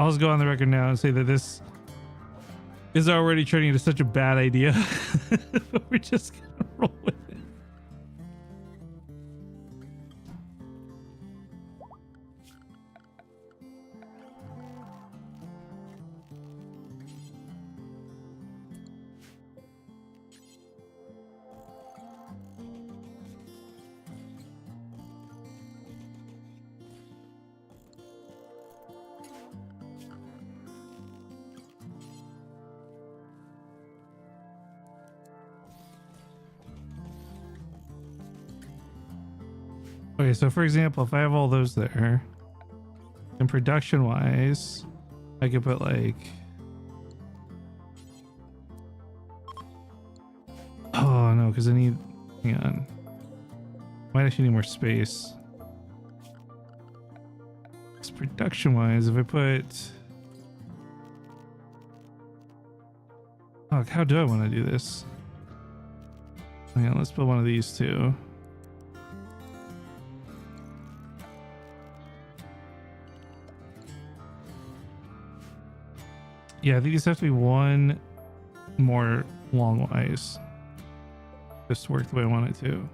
I'll just go on the record now and say that this is already turning into such a bad idea. We're just gonna roll with it. Okay, so for example, if I have all those there, and production wise, I could put like, oh no, because I need, hang on, might actually need more space. Because production wise, if I put, oh, how do I want to do this? Hang on, let's put one of these too. Yeah, I think these have to be one more longwise. Just work the way I want it to.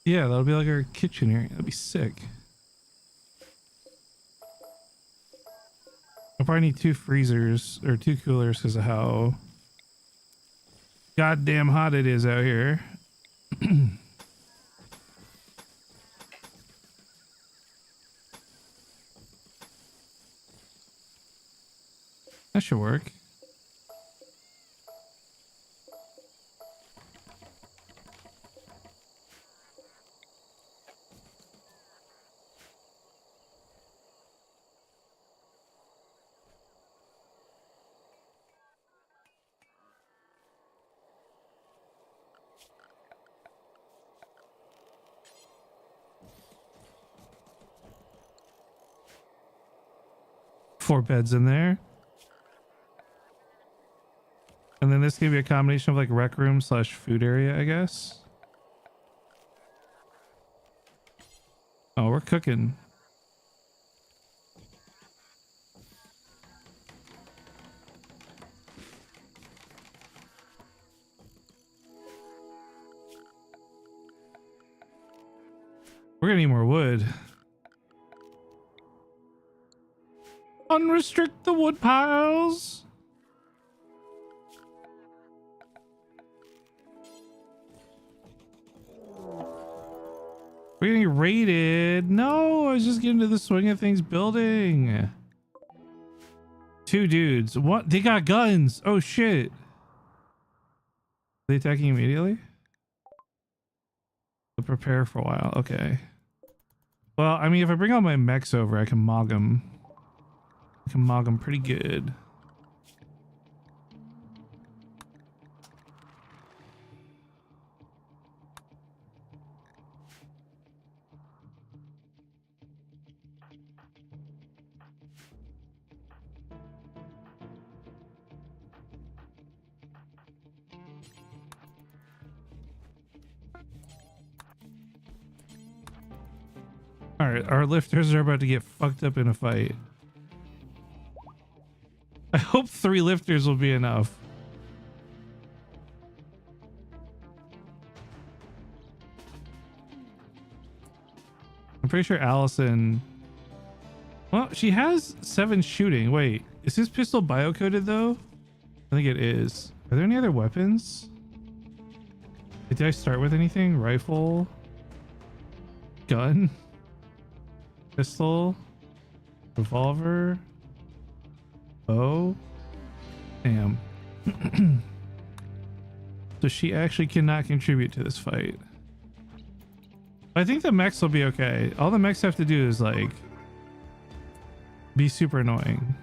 Yeah, that'll be like our kitchen area. That'll be sick. I'll probably need 2 freezers or 2 coolers because of how goddamn hot it is out here. That should work. Four beds in there. And then this can be a combination of like rec room / food area, I guess. Oh, we're cooking. We're gonna need more wood. Unrestrict the wood piles. We're getting raided. No, I was just getting to the swing of things building. 2 dudes. What? They got guns. Oh shit. Are they attacking immediately? They'll prepare for a while. Okay. Well, I mean, if I bring all my mechs over, I can mog them. I can mog them pretty good. All right, our lifters are about to get fucked up in a fight. I hope 3 lifters will be enough. I'm pretty sure Allison... Well, she has 7 shooting. Wait, is his pistol bio-coded though? I think it is. Are there any other weapons? Did I start with anything? Rifle? Gun? Pistol? Revolver? Bow? Damn. So she actually cannot contribute to this fight. I think the mechs will be okay. All the mechs have to do is like be super annoying.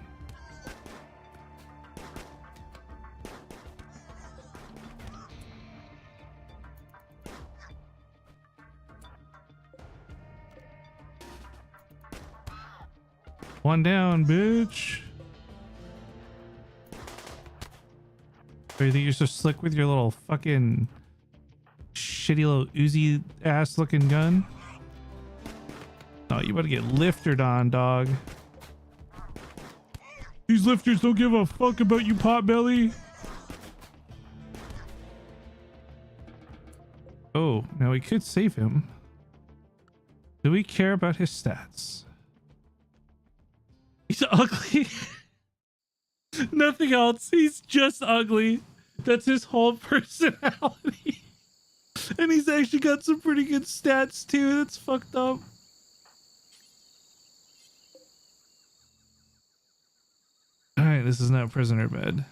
One down, bitch. Or you think you're so slick with your little fucking shitty little Uzi ass looking gun? No, you better get lifted on, dog. These lifters don't give a fuck about you, potbelly. Oh, now we could save him. Do we care about his stats? He's ugly. Nothing else. He's just ugly. That's his whole personality. And he's actually got some pretty good stats too. That's fucked up. Alright, this is now prisoner bed.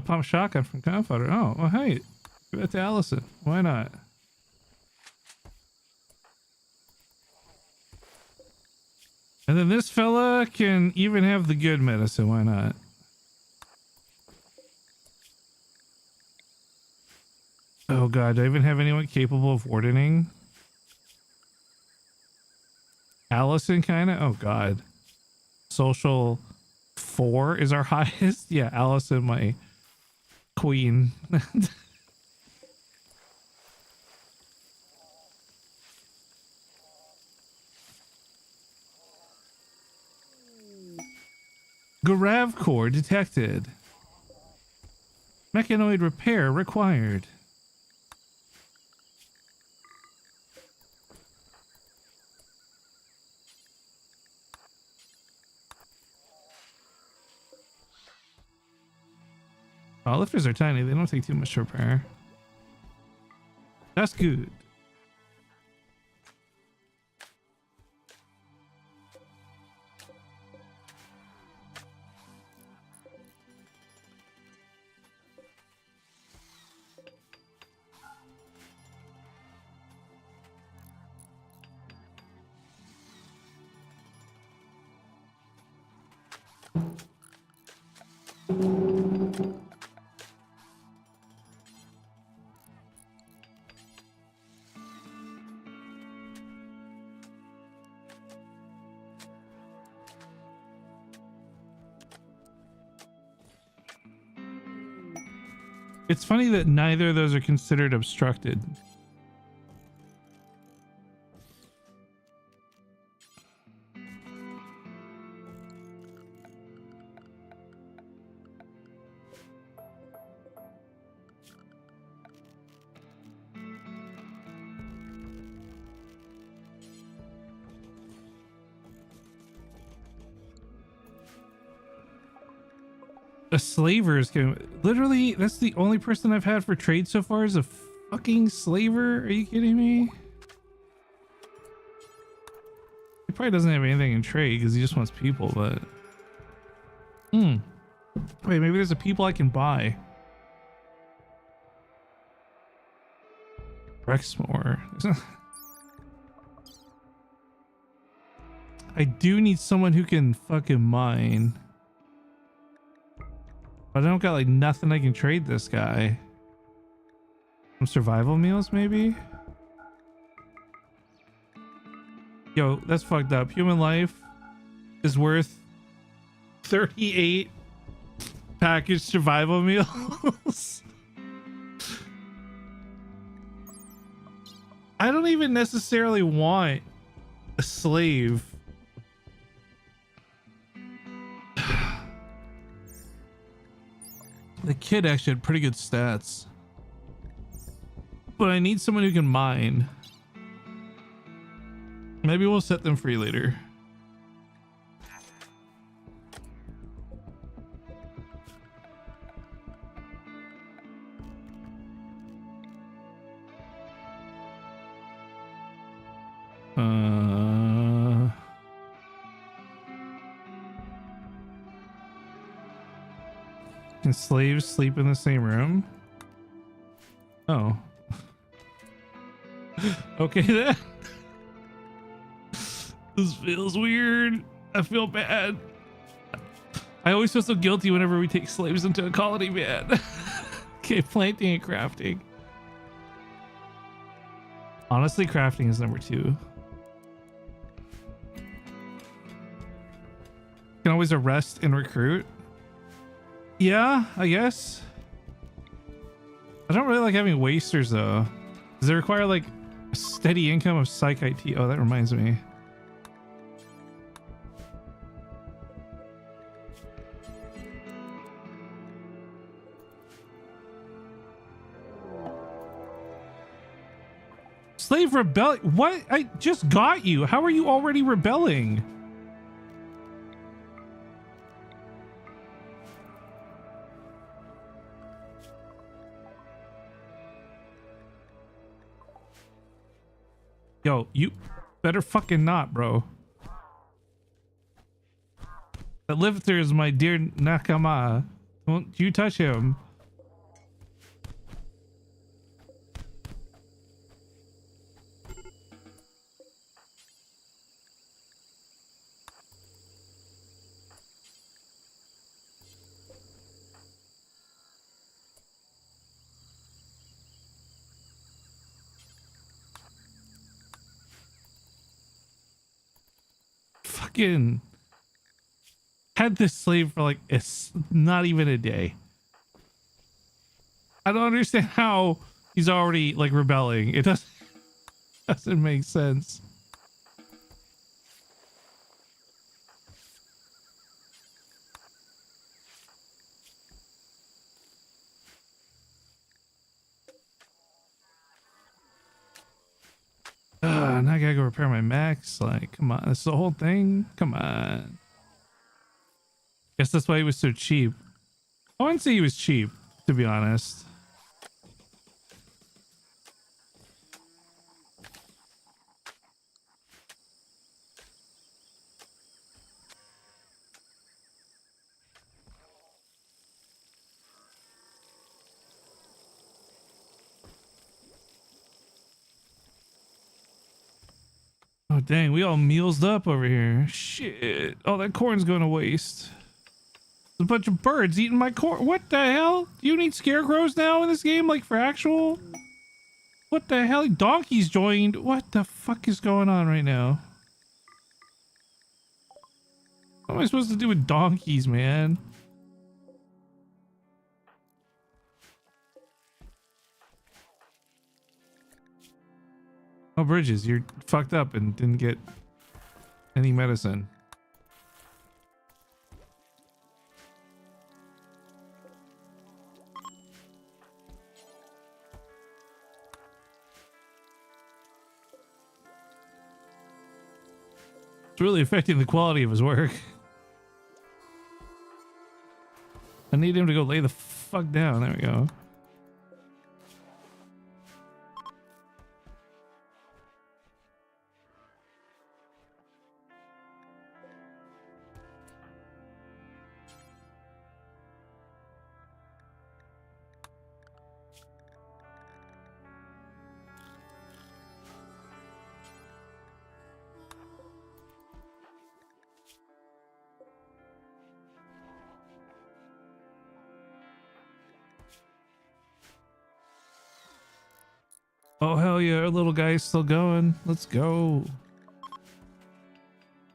Pump shotgun from gunfighter. Oh, well, hey, give it to Allison. Why not? And then this fella can even have the good medicine. Why not? Oh god, do I even have anyone capable of wardening? Allison, kind of. Oh god, social 4 is our highest. Yeah, Allison, my queen. Garav core detected. Mechanoid repair required. Oh, lifters are tiny. They don't take too much to repair. That's good. It's funny that neither of those are considered obstructed. A slaver is going literally, that's the only person I've had for trade so far is a fucking slaver. Are you kidding me? He probably doesn't have anything in trade because he just wants people, but wait, maybe there's a people I can buy. Rexmore. I do need someone who can fucking mine. But I don't got like nothing I can trade this guy. Some survival meals maybe? Yo, that's fucked up. Human life is worth 38 packaged survival meals. I don't even necessarily want a slave. The kid actually had pretty good stats. But I need someone who can mine. Maybe we'll set them free later. Can slaves sleep in the same room? Oh. Okay then. This feels weird. I feel bad. I always feel so guilty whenever we take slaves into a colony, man. Okay, planting and crafting. Honestly, crafting is number 2. Can always arrest and recruit. Yeah, I guess. I don't really like having wasters though. Does it require like a steady income of psych IT? Oh, that reminds me. Slave rebel. What? I just got you. How are you already rebelling? Yo, you better fucking not, bro. That lifter is my dear Nakama. Don't you touch him. Fucking had this slave for like it's not even a day. I don't understand how he's already like rebelling. It doesn't make sense. Now I gotta go repair my max. Like, come on, that's the whole thing. Come on. Guess that's why he was so cheap. I wouldn't say he was cheap, to be honest. Oh dang, we all mealsed up over here. Shit. Oh, that corn's going to waste. There's a bunch of birds eating my corn. What the hell? Do you need scarecrows now in this game? Like for actual? What the hell? Donkeys joined. What the fuck is going on right now? What am I supposed to do with donkeys, man? Oh, Bridges, you're fucked up and didn't get any medicine. It's really affecting the quality of his work. I need him to go lay the fuck down. There we go. Oh, hell yeah. Our little guy's still going. Let's go.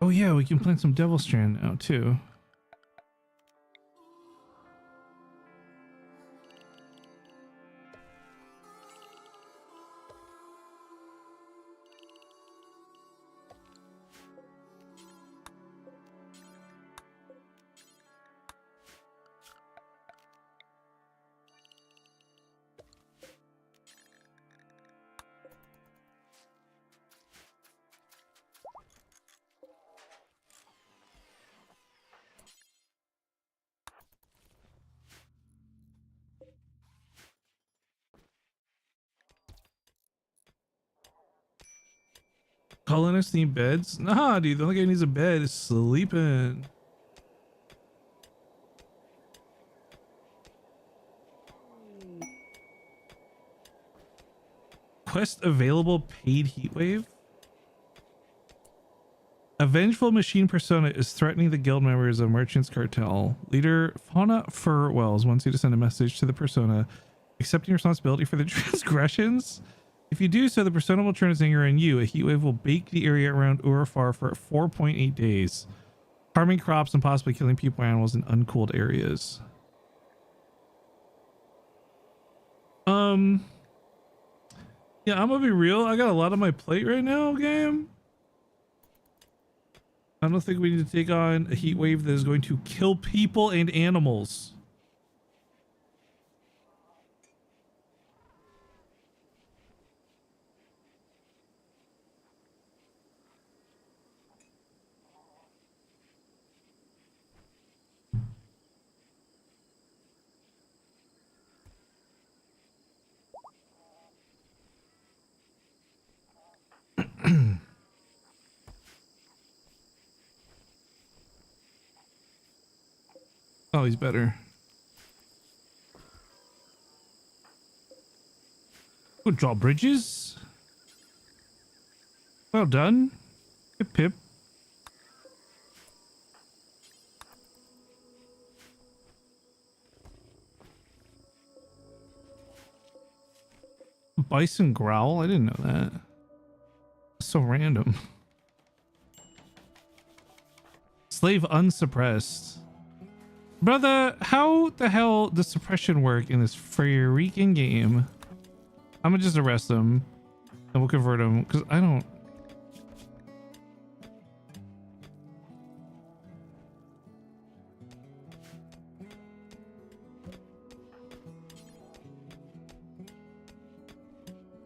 Oh, yeah. We can plant some Devil Strand now, too. Colonists need beds? Nah, dude. The only guy who needs a bed is sleeping. Quest available paid heatwave? A vengeful machine persona is threatening the guild members of Merchants Cartel. Leader Fauna Furwells wants you to send a message to the persona, accepting responsibility for the transgressions. If you do so, the persona will turn its anger on you. A heatwave will bake the area around Urafar for 4.8 days, harming crops and possibly killing people and animals in uncooled areas. Yeah, I'm gonna be real. I got a lot on my plate right now, game. I don't think we need to take on a heat wave that is going to kill people and animals. Oh, he's better. Good job, Bridges. Well done. Pip pip. Bison growl? I didn't know that. So random. Slave unsuppressed. Brother, how the hell does suppression work in this freaking game? I'm gonna just arrest him and we'll convert him because I don't.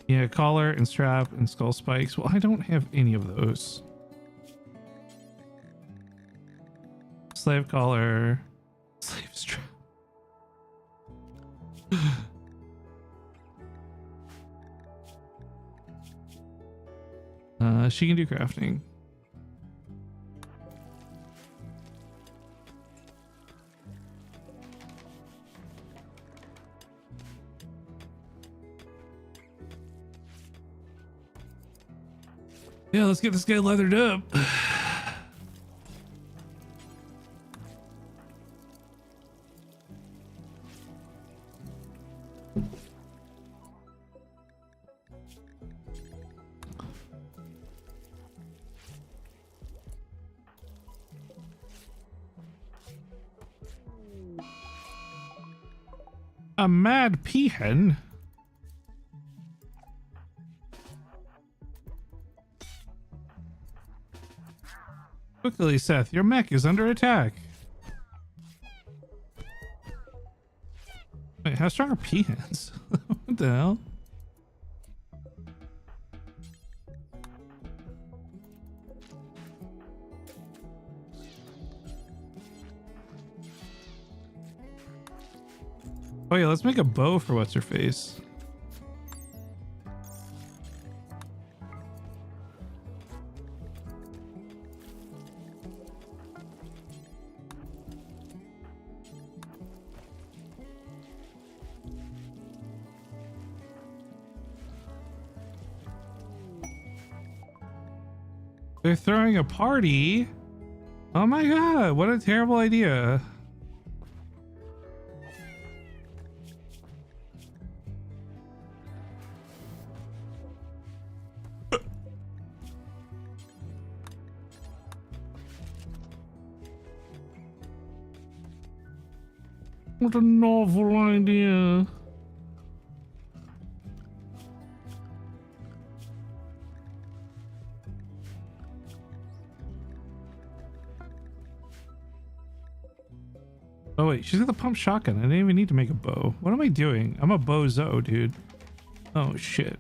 Yeah, collar and strap and skull spikes. Well, I don't have any of those. Slave collar. Slave strap. She can do crafting. Yeah, let's get this guy leathered up. A mad peahen? Quickly, Seth, your mech is under attack. Wait, how strong are peahens? What the hell? Oh yeah, let's make a bow for what's her face. They're throwing a party. Oh my god, what a terrible idea. What a novel idea. Oh wait, she's got the pump shotgun. I didn't even need to make a bow. What am I doing? I'm a bozo, dude. Oh shit.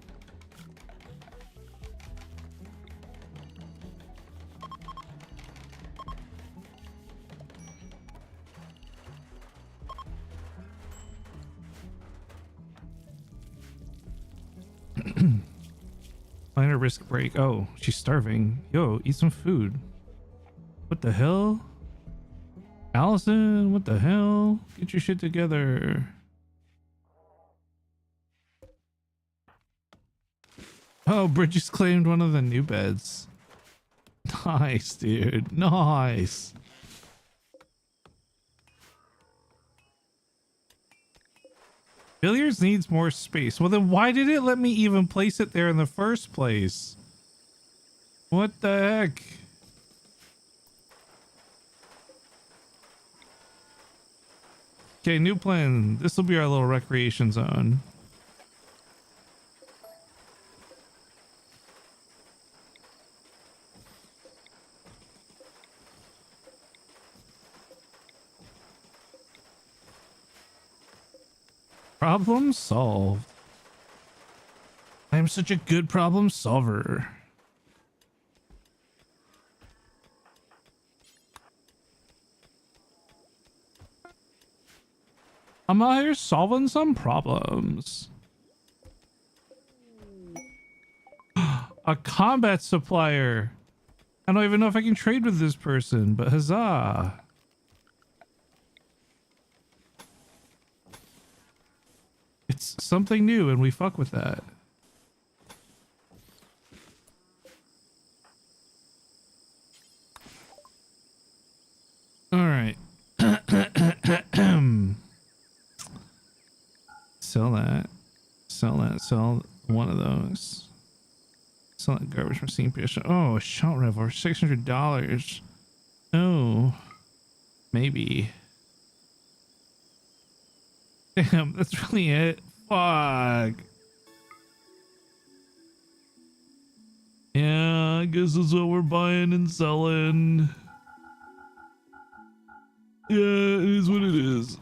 Minor risk break. Oh, she's starving. Yo, eat some food. What the hell? Allison, what the hell? Get your shit together. Oh, Bridges claimed one of the new beds. Nice, dude. Nice. Billiards needs more space. Well, then why did it let me even place it there in the first place? What the heck? Okay, new plan. This will be our little recreation zone. Problem solved. I am such a good problem solver. I'm out here solving some problems. A combat supplier. I don't even know if I can trade with this person, but huzzah. It's something new and we fuck with that. All right. Sell that. Sell that. Sell one of those. Sell that garbage machine piece. Oh, a shot rifle for $600. Oh, maybe. Damn, that's really it. Fuck. Yeah, I guess that's what we're buying and selling. Yeah, it is what it is.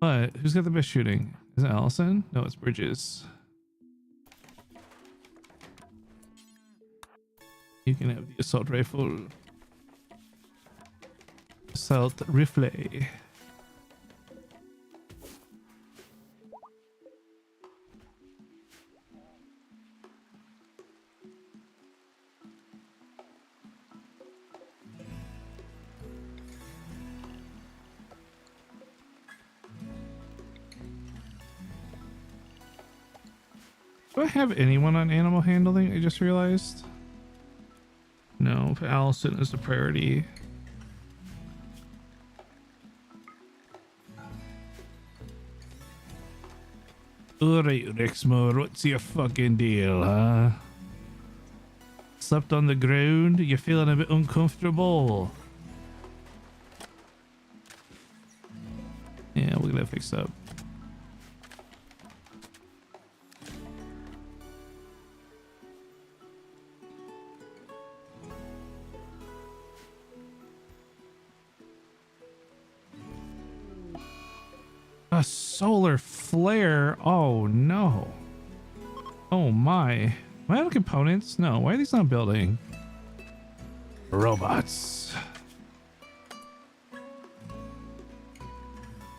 But who's got the best shooting? Is it Allison? No, it's Bridges. You can have the assault rifle. Assault rifle. Do I have anyone on animal handling? I just realized. No, but Allison is the priority. Alright, Rexmore, what's your fucking deal, huh? Slept on the ground? You're feeling a bit uncomfortable? Yeah, we'll get that fixed up. A solar flare? Oh no. Oh my. Am I out of components? No. Why are these not building? Robots.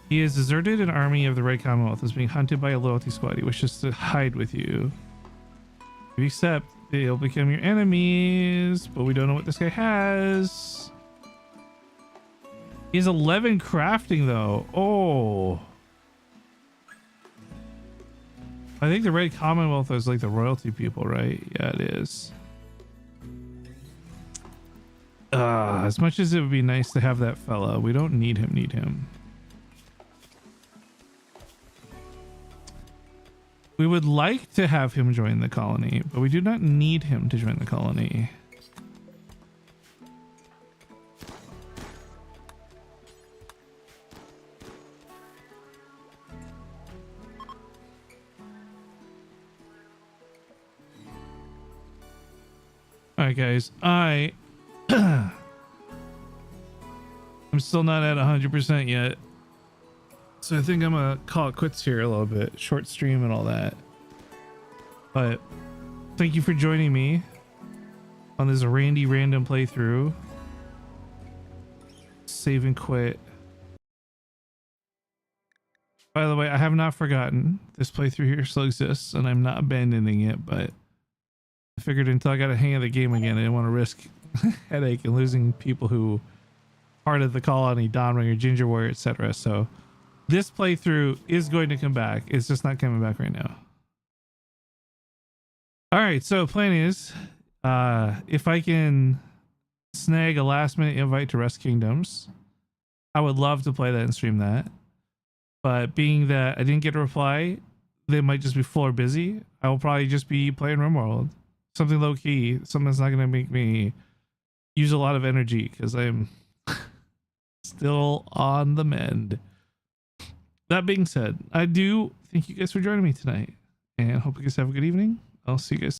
He has deserted an army of the Red Commonwealth, is being hunted by a loyalty squad. He wishes to hide with you. If you accept, they'll become your enemies, but we don't know what this guy has. He has 11 crafting though. Oh. I think the Red Commonwealth is like the royalty people, right? Yeah, it is. As much as it would be nice to have that fella, we don't need him. We would like to have him join the colony, but we do not need him to join the colony. All right, guys. I'm still not at 100% yet. So I think I'm gonna call it quits here a little bit. Short stream and all that. But thank you for joining me on this random playthrough. Save and quit. By the way, I have not forgotten this playthrough here still exists, and I'm not abandoning it, but I figured until I got a hang of the game again, I didn't want to risk headache and losing people who part of the colony, Dawnringer, Ginger Warrior, etc. So this playthrough is going to come back. It's just not coming back right now. All right, so plan is if I can snag a last minute invite to Rest Kingdoms, I would love to play that and stream that. But being that I didn't get a reply, they might just be full or busy. I will probably just be playing RimWorld. Something low key, something that's not going to make me use a lot of energy because I'm still on the mend. That being said, I do thank you guys for joining me tonight and hope you guys have a good evening. I'll see you guys.